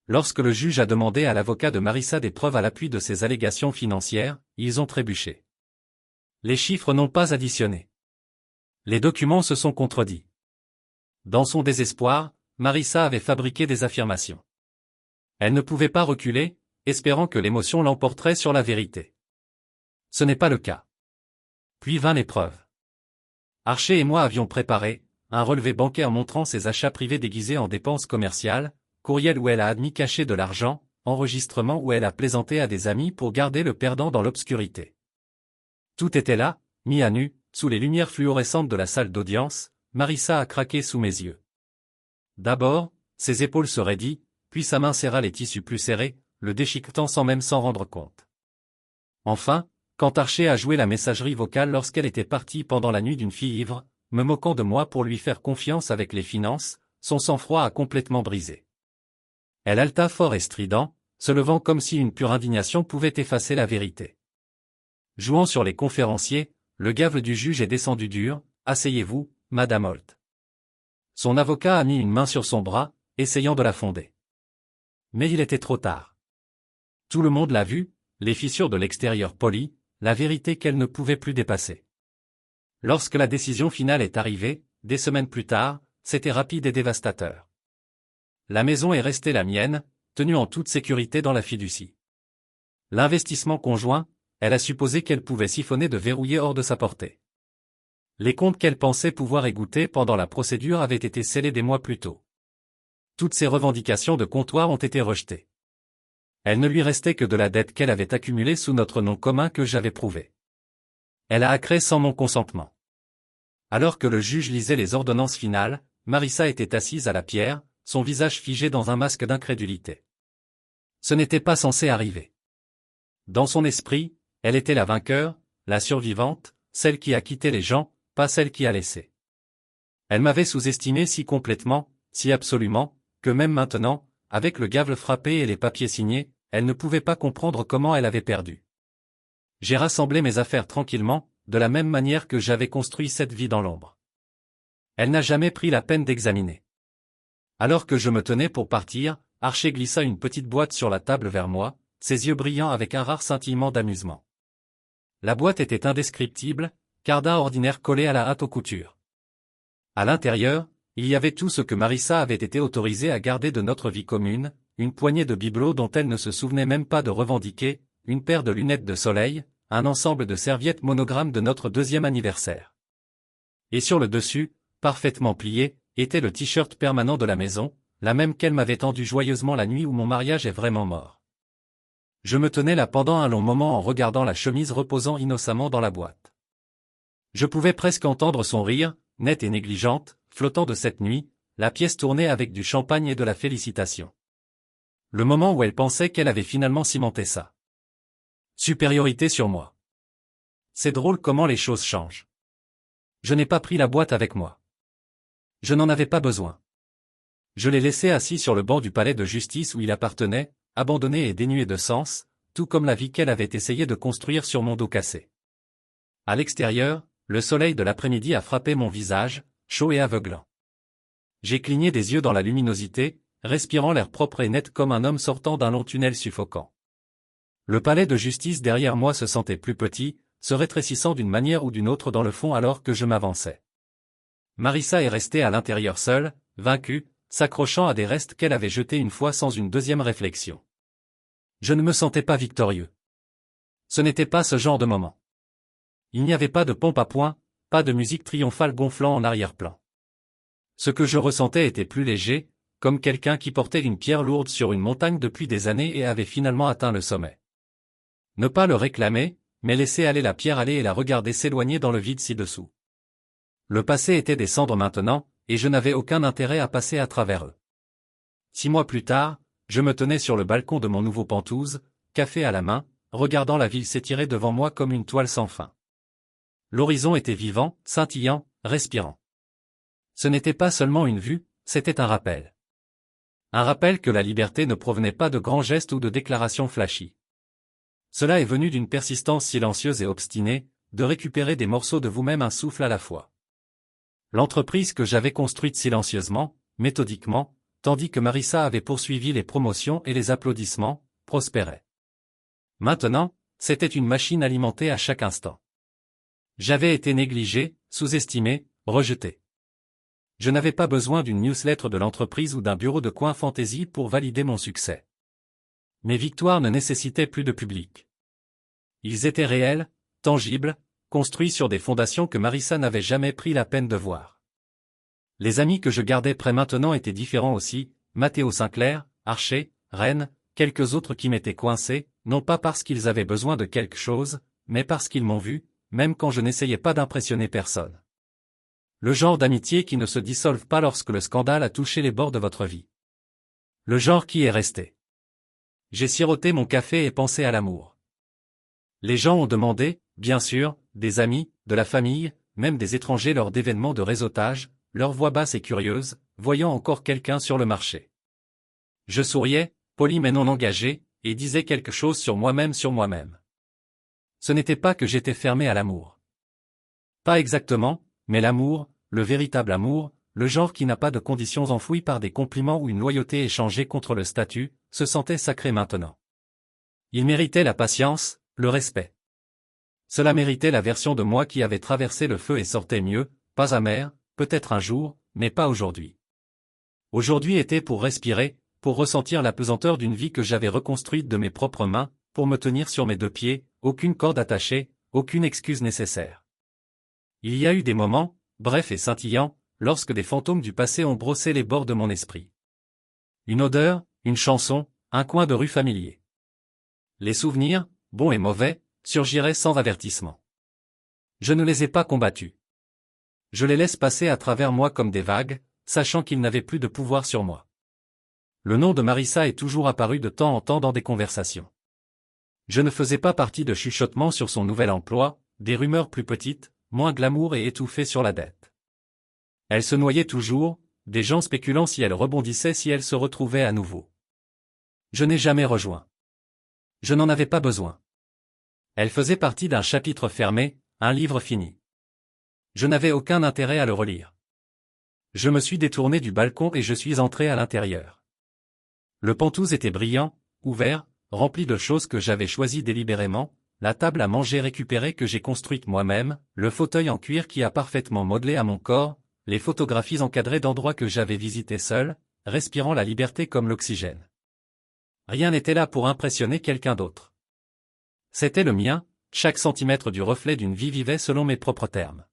Speaker 1: Lorsque le juge a demandé à l'avocat de Marissa des preuves à l'appui de ses allégations financières, ils ont trébuché. Les chiffres n'ont pas additionné. Les documents se sont contredits. Dans son désespoir, Marissa avait fabriqué des affirmations. Elle ne pouvait pas reculer, espérant que l'émotion l'emporterait sur la vérité. Ce n'est pas le cas. Puis vint l'épreuve. Archer et moi avions préparé un relevé bancaire montrant ses achats privés déguisés en dépenses commerciales, courriel où elle a admis cacher de l'argent, enregistrement où elle a plaisanté à des amis pour garder le perdant dans l'obscurité. Tout était là, mis à nu, sous les lumières fluorescentes de la salle d'audience. Marissa a craqué sous mes yeux. D'abord, ses épaules se raidit, puis sa main serra les tissus plus serrés, le déchiquetant sans même s'en rendre compte. Enfin, quand Archer a joué la messagerie vocale lorsqu'elle était partie pendant la nuit d'une fille ivre, me moquant de moi pour lui faire confiance avec les finances, son sang-froid a complètement brisé. Elle haleta fort et strident, se levant comme si une pure indignation pouvait effacer la vérité. Jouant sur les conférenciers, le gave du juge est descendu dur. « Asseyez-vous, Madame Holt. » Son avocat a mis une main sur son bras, essayant de la fonder. Mais il était trop tard. Tout le monde l'a vu, les fissures de l'extérieur polies, la vérité qu'elle ne pouvait plus dépasser. Lorsque la décision finale est arrivée, des semaines plus tard, c'était rapide et dévastateur. La maison est restée la mienne, tenue en toute sécurité dans la fiducie. L'investissement conjoint, elle a supposé qu'elle pouvait siphonner de verrouiller hors de sa portée. Les comptes qu'elle pensait pouvoir égoutter pendant la procédure avaient été scellés des mois plus tôt. Toutes ses revendications de comptoir ont été rejetées. Elle ne lui restait que de la dette qu'elle avait accumulée sous notre nom commun que j'avais prouvé. Elle a accré sans mon consentement. Alors que le juge lisait les ordonnances finales, Marissa était assise à la pierre, son visage figé dans un masque d'incrédulité. Ce n'était pas censé arriver. Dans son esprit, elle était la vainqueur, la survivante, celle qui a quitté les gens, pas celle qui a laissé. Elle m'avait sous-estimé si complètement, si absolument, que même maintenant, avec le gave frappé et les papiers signés, elle ne pouvait pas comprendre comment elle avait perdu. J'ai rassemblé mes affaires tranquillement, de la même manière que j'avais construit cette vie dans l'ombre. Elle n'a jamais pris la peine d'examiner. Alors que je me tenais pour partir, Archer glissa une petite boîte sur la table vers moi, ses yeux brillants avec un rare scintillement d'amusement. La boîte était indescriptible, cardin ordinaire collé à la hâte aux coutures. À l'intérieur, il y avait tout ce que Marissa avait été autorisée à garder de notre vie commune, une poignée de bibelots dont elle ne se souvenait même pas de revendiquer, une paire de lunettes de soleil, un ensemble de serviettes monogrammes de notre 2e anniversaire. Et sur le dessus, parfaitement plié, était le t-shirt permanent de la maison, la même qu'elle m'avait tendu joyeusement la nuit où mon mariage est vraiment mort. Je me tenais là pendant un long moment en regardant la chemise reposant innocemment dans la boîte. Je pouvais presque entendre son rire, nette et négligente, flottant de cette nuit, la pièce tournée avec du champagne et de la félicitation. Le moment où elle pensait qu'elle avait finalement cimenté sa supériorité sur moi. C'est drôle comment les choses changent. Je n'ai pas pris la boîte avec moi. Je n'en avais pas besoin. Je l'ai laissé assis sur le banc du palais de justice où il appartenait, abandonné et dénué de sens, tout comme la vie qu'elle avait essayé de construire sur mon dos cassé. À l'extérieur, le soleil de l'après-midi a frappé mon visage, chaud et aveuglant. J'ai cligné des yeux dans la luminosité, respirant l'air propre et net comme un homme sortant d'un long tunnel suffocant. Le palais de justice derrière moi se sentait plus petit, se rétrécissant d'une manière ou d'une autre dans le fond alors que je m'avançais. Marissa est restée à l'intérieur seule, vaincue, s'accrochant à des restes qu'elle avait jetés une fois sans une deuxième réflexion. Je ne me sentais pas victorieux. Ce n'était pas ce genre de moment. Il n'y avait pas de pompe à point, pas de musique triomphale gonflant en arrière-plan. Ce que je ressentais était plus léger, comme quelqu'un qui portait une pierre lourde sur une montagne depuis des années et avait finalement atteint le sommet. Ne pas le réclamer, mais laisser aller la pierre aller et la regarder s'éloigner dans le vide ci-dessous. Le passé était des cendres maintenant, et je n'avais aucun intérêt à passer à travers eux. 6 mois plus tard, je me tenais sur le balcon de mon nouveau Penthouse, café à la main, regardant la ville s'étirer devant moi comme une toile sans fin. L'horizon était vivant, scintillant, respirant. Ce n'était pas seulement une vue, c'était un rappel. Un rappel que la liberté ne provenait pas de grands gestes ou de déclarations flashy. Cela est venu d'une persistance silencieuse et obstinée, de récupérer des morceaux de vous-même un souffle à la fois. L'entreprise que j'avais construite silencieusement, méthodiquement, tandis que Marissa avait poursuivi les promotions et les applaudissements, prospérait. Maintenant, c'était une machine alimentée à chaque instant. J'avais été négligé, sous-estimé, rejeté. Je n'avais pas besoin d'une newsletter de l'entreprise ou d'un bureau de coin fantasy pour valider mon succès. Mes victoires ne nécessitaient plus de public. Ils étaient réels, tangibles, construits sur des fondations que Marissa n'avait jamais pris la peine de voir. Les amis que je gardais près maintenant étaient différents aussi, Mathéo Sinclair, Archer, Rennes, quelques autres qui m'étaient coincés, non pas parce qu'ils avaient besoin de quelque chose, mais parce qu'ils m'ont vu, même quand je n'essayais pas d'impressionner personne. Le genre d'amitié qui ne se dissolve pas lorsque le scandale a touché les bords de votre vie. Le genre qui est resté. J'ai siroté mon café et pensé à l'amour. Les gens ont demandé, bien sûr, des amis, de la famille, même des étrangers lors d'événements de réseautage, leur voix basse et curieuse, voyant encore quelqu'un sur le marché. Je souriais, poli mais non engagé, et disais quelque chose sur moi-même. Ce n'était pas que j'étais fermé à l'amour. Pas exactement, mais l'amour, le véritable amour, le genre qui n'a pas de conditions enfouies par des compliments ou une loyauté échangée contre le statut, se sentait sacré maintenant. Il méritait la patience, le respect. Cela méritait la version de moi qui avait traversé le feu et sortait mieux, pas amer, peut-être un jour, mais pas aujourd'hui. Aujourd'hui était pour respirer, pour ressentir la pesanteur d'une vie que j'avais reconstruite de mes propres mains, pour me tenir sur mes 2 pieds, aucune corde attachée, aucune excuse nécessaire. Il y a eu des moments, brefs et scintillants, lorsque des fantômes du passé ont brossé les bords de mon esprit. Une odeur, une chanson, un coin de rue familier. Les souvenirs, bons et mauvais, surgiraient sans avertissement. Je ne les ai pas combattus. Je les laisse passer à travers moi comme des vagues, sachant qu'ils n'avaient plus de pouvoir sur moi. Le nom de Marissa est toujours apparu de temps en temps dans des conversations. Je ne faisais pas partie de chuchotements sur son nouvel emploi, des rumeurs plus petites, moins glamour et étouffées sur la dette. Elle se noyait toujours, des gens spéculant si elle rebondissait si elle se retrouvait à nouveau. Je n'ai jamais rejoint. Je n'en avais pas besoin. Elle faisait partie d'un chapitre fermé, un livre fini. Je n'avais aucun intérêt à le relire. Je me suis détourné du balcon et je suis entré à l'intérieur. Le Penthouse était brillant, ouvert, rempli de choses que j'avais choisies délibérément, la table à manger récupérée que j'ai construite moi-même, le fauteuil en cuir qui a parfaitement modelé à mon corps, les photographies encadrées d'endroits que j'avais visités seul, respirant la liberté comme l'oxygène. Rien n'était là pour impressionner quelqu'un d'autre. C'était le mien, chaque centimètre du reflet d'une vie vivait selon mes propres termes.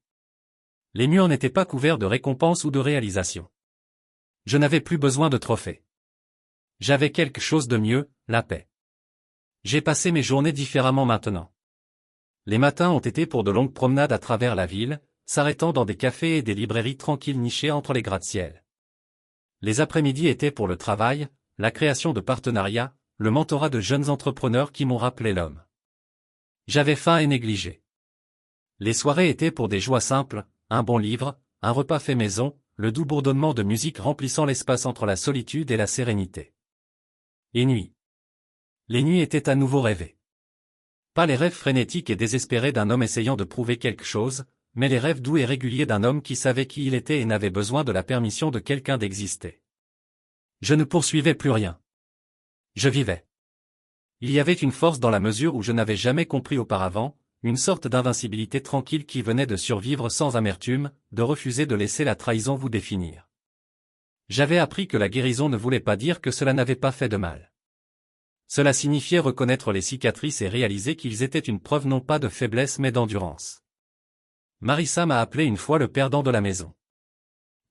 Speaker 1: Les murs n'étaient pas couverts de récompenses ou de réalisations. Je n'avais plus besoin de trophées. J'avais quelque chose de mieux, la paix. J'ai passé mes journées différemment maintenant. Les matins ont été pour de longues promenades à travers la ville, s'arrêtant dans des cafés et des librairies tranquilles nichées entre les gratte-ciel. Les après-midi étaient pour le travail, la création de partenariats, le mentorat de jeunes entrepreneurs qui m'ont rappelé l'homme. J'avais faim et négligé. Les soirées étaient pour des joies simples, un bon livre, un repas fait maison, le doux bourdonnement de musique remplissant l'espace entre la solitude et la sérénité. Et nuit. Les nuits étaient à nouveau rêvées. Pas les rêves frénétiques et désespérés d'un homme essayant de prouver quelque chose, mais les rêves doux et réguliers d'un homme qui savait qui il était et n'avait besoin de la permission de quelqu'un d'exister. Je ne poursuivais plus rien. Je vivais. Il y avait une force dans la mesure où je n'avais jamais compris auparavant, une sorte d'invincibilité tranquille qui venait de survivre sans amertume, de refuser de laisser la trahison vous définir. J'avais appris que la guérison ne voulait pas dire que cela n'avait pas fait de mal. Cela signifiait reconnaître les cicatrices et réaliser qu'ils étaient une preuve non pas de faiblesse mais d'endurance. Marissa m'a appelé une fois le perdant de la maison.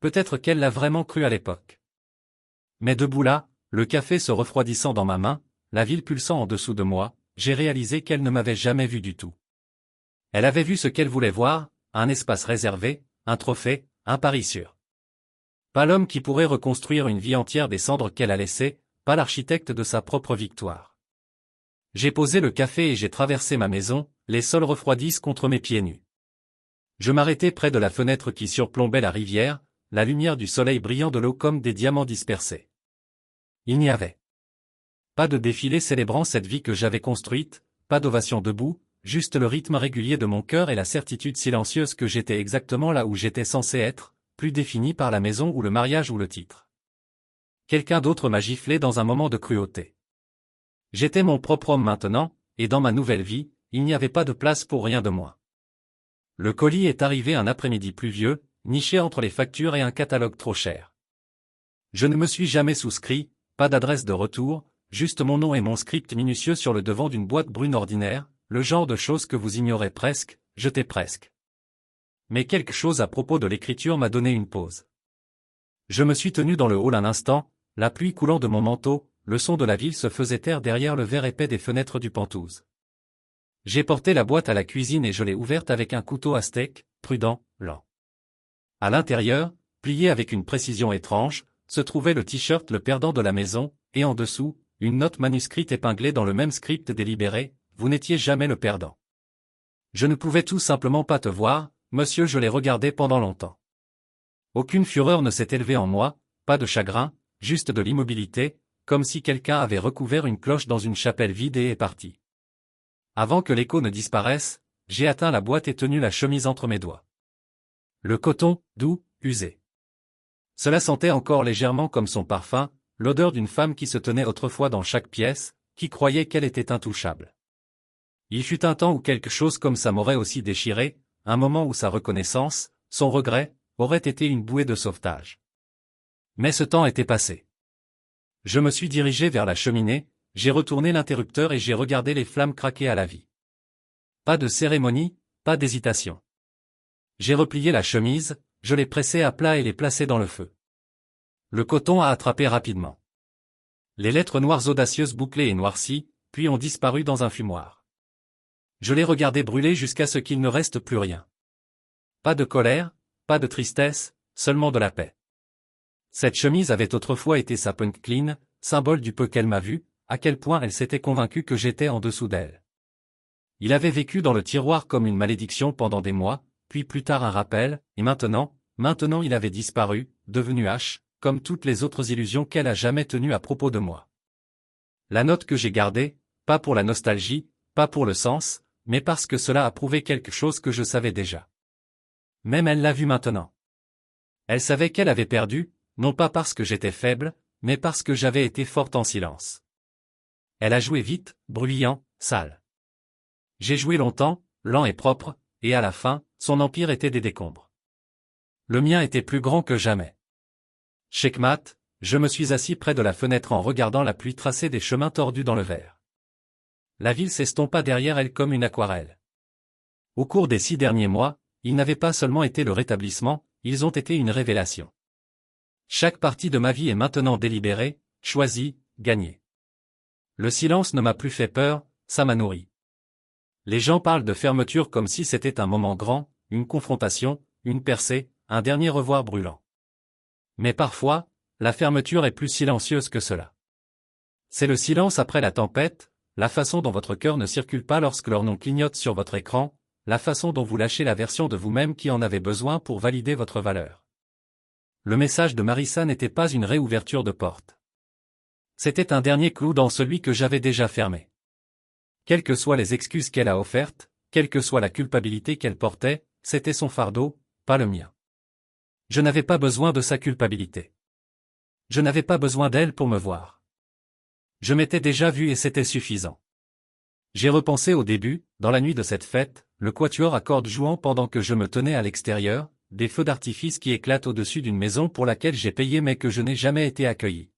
Speaker 1: Peut-être qu'elle l'a vraiment cru à l'époque. Mais debout là, le café se refroidissant dans ma main, la ville pulsant en dessous de moi, j'ai réalisé qu'elle ne m'avait jamais vu du tout. Elle avait vu ce qu'elle voulait voir, un espace réservé, un trophée, un pari sûr. Pas l'homme qui pourrait reconstruire une vie entière des cendres qu'elle a laissées, pas l'architecte de sa propre victoire. J'ai posé le café et j'ai traversé ma maison, les sols refroidissent contre mes pieds nus. Je m'arrêtai près de la fenêtre qui surplombait la rivière, la lumière du soleil brillant de l'eau comme des diamants dispersés. Il n'y avait pas de défilé célébrant cette vie que j'avais construite, pas d'ovation debout, juste le rythme régulier de mon cœur et la certitude silencieuse que j'étais exactement là où j'étais censé être, plus défini par la maison ou le mariage ou le titre. Quelqu'un d'autre m'a giflé dans un moment de cruauté. J'étais mon propre homme maintenant, et dans ma nouvelle vie, il n'y avait pas de place pour rien de moins. Le colis est arrivé un après-midi pluvieux, niché entre les factures et un catalogue trop cher. Je ne me suis jamais souscrit, pas d'adresse de retour, juste mon nom et mon script minutieux sur le devant d'une boîte brune ordinaire, le genre de choses que vous ignorez presque, jetez presque. Mais quelque chose à propos de l'écriture m'a donné une pause. Je me suis tenu dans le hall un instant, la pluie coulant de mon manteau, le son de la ville se faisait taire derrière le verre épais des fenêtres du Penthouse. J'ai porté la boîte à la cuisine et je l'ai ouverte avec un couteau à steak, prudent, lent. À l'intérieur, plié avec une précision étrange, se trouvait le t-shirt le perdant de la maison, et en dessous, une note manuscrite épinglée dans le même script délibéré, vous n'étiez jamais le perdant. Je ne pouvais tout simplement pas te voir, monsieur, je l'ai regardé pendant longtemps. Aucune fureur ne s'est élevée en moi, pas de chagrin, juste de l'immobilité, comme si quelqu'un avait recouvert une cloche dans une chapelle vide et est parti. Avant que l'écho ne disparaisse, j'ai atteint la boîte et tenu la chemise entre mes doigts. Le coton, doux, usé. Cela sentait encore légèrement comme son parfum, l'odeur d'une femme qui se tenait autrefois dans chaque pièce, qui croyait qu'elle était intouchable. Il fut un temps où quelque chose comme ça m'aurait aussi déchiré, un moment où sa reconnaissance, son regret, aurait été une bouée de sauvetage. Mais ce temps était passé. Je me suis dirigé vers la cheminée, j'ai retourné l'interrupteur et j'ai regardé les flammes craquer à la vie. Pas de cérémonie, pas d'hésitation. J'ai replié la chemise, je l'ai pressée à plat et l'ai placée dans le feu. Le coton a attrapé rapidement. Les lettres noires audacieuses bouclées et noircies, puis ont disparu dans un fumoir. Je l'ai regardé brûler jusqu'à ce qu'il ne reste plus rien. Pas de colère, pas de tristesse, seulement de la paix. Cette chemise avait autrefois été sa punk clean, symbole du peu qu'elle m'a vu, à quel point elle s'était convaincue que j'étais en dessous d'elle. Il avait vécu dans le tiroir comme une malédiction pendant des mois, puis plus tard un rappel, et maintenant il avait disparu, devenu H, comme toutes les autres illusions qu'elle a jamais tenues à propos de moi. La note que j'ai gardée, pas pour la nostalgie, pas pour le sens, mais parce que cela a prouvé quelque chose que je savais déjà. Même elle l'a vu maintenant. Elle savait qu'elle avait perdu, non pas parce que j'étais faible, mais parce que j'avais été forte en silence. Elle a joué vite, bruyant, sale. J'ai joué longtemps, lent et propre, et à la fin, son empire était des décombres. Le mien était plus grand que jamais. Checkmat, je me suis assis près de la fenêtre en regardant la pluie tracer des chemins tordus dans le verre. La ville s'estompa derrière elle comme une aquarelle. Au cours des 6 derniers mois, ils n'avaient pas seulement été le rétablissement, ils ont été une révélation. Chaque partie de ma vie est maintenant délibérée, choisie, gagnée. Le silence ne m'a plus fait peur, ça m'a nourri. Les gens parlent de fermeture comme si c'était un moment grand, une confrontation, une percée, un dernier revoir brûlant. Mais parfois, la fermeture est plus silencieuse que cela. C'est le silence après la tempête, la façon dont votre cœur ne circule pas lorsque leur nom clignote sur votre écran, la façon dont vous lâchez la version de vous-même qui en avait besoin pour valider votre valeur. Le message de Marissa n'était pas une réouverture de porte. C'était un dernier clou dans celui que j'avais déjà fermé. Quelles que soient les excuses qu'elle a offertes, quelle que soit la culpabilité qu'elle portait, c'était son fardeau, pas le mien. Je n'avais pas besoin de sa culpabilité. Je n'avais pas besoin d'elle pour me voir. Je m'étais déjà vu et c'était suffisant. J'ai repensé au début, dans la nuit de cette fête, le quatuor à cordes jouant pendant que je me tenais à l'extérieur, des feux d'artifice qui éclatent au-dessus d'une maison pour laquelle j'ai payé mais que je n'ai jamais été accueilli.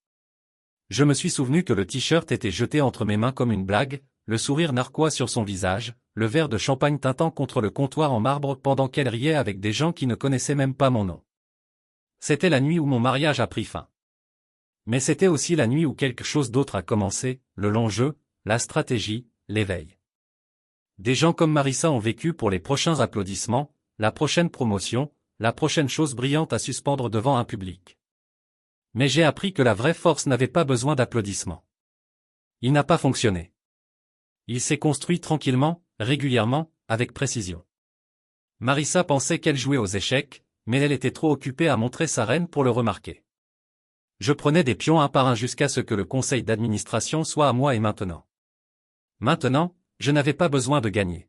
Speaker 1: Je me suis souvenu que le t-shirt était jeté entre mes mains comme une blague, le sourire narquois sur son visage, le verre de champagne tintant contre le comptoir en marbre pendant qu'elle riait avec des gens qui ne connaissaient même pas mon nom. C'était la nuit où mon mariage a pris fin. Mais c'était aussi la nuit où quelque chose d'autre a commencé, le long jeu, la stratégie, l'éveil. Des gens comme Marissa ont vécu pour les prochains applaudissements, la prochaine promotion, la prochaine chose brillante à suspendre devant un public. Mais j'ai appris que la vraie force n'avait pas besoin d'applaudissements. Il n'a pas fonctionné. Il s'est construit tranquillement, régulièrement, avec précision. Marissa pensait qu'elle jouait aux échecs, mais elle était trop occupée à montrer sa reine pour le remarquer. Je prenais des pions un par un jusqu'à ce que le conseil d'administration soit à moi et maintenant. Maintenant, je n'avais pas besoin de gagner.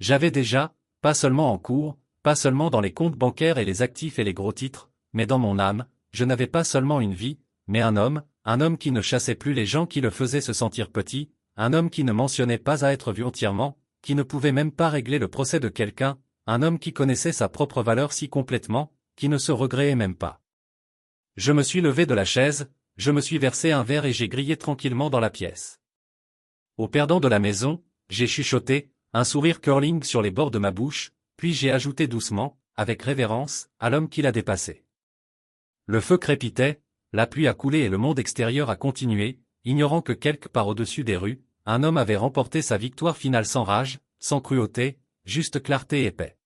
Speaker 1: J'avais déjà, pas seulement en cours, pas seulement dans les comptes bancaires et les actifs et les gros titres, mais dans mon âme, je n'avais pas seulement une vie, mais un homme qui ne chassait plus les gens qui le faisaient se sentir petit, un homme qui ne mentionnait pas à être vu entièrement, qui ne pouvait même pas régler le procès de quelqu'un, un homme qui connaissait sa propre valeur si complètement, qui ne se regrettait même pas. Je me suis levé de la chaise, je me suis versé un verre et j'ai grillé tranquillement dans la pièce. Au perdant de la maison, j'ai chuchoté, un sourire curling sur les bords de ma bouche, puis j'ai ajouté doucement, avec révérence, à l'homme qui l'a dépassé. Le feu crépitait, la pluie a coulé et le monde extérieur a continué, ignorant que quelque part au-dessus des rues, un homme avait remporté sa victoire finale sans rage, sans cruauté, juste clarté et paix.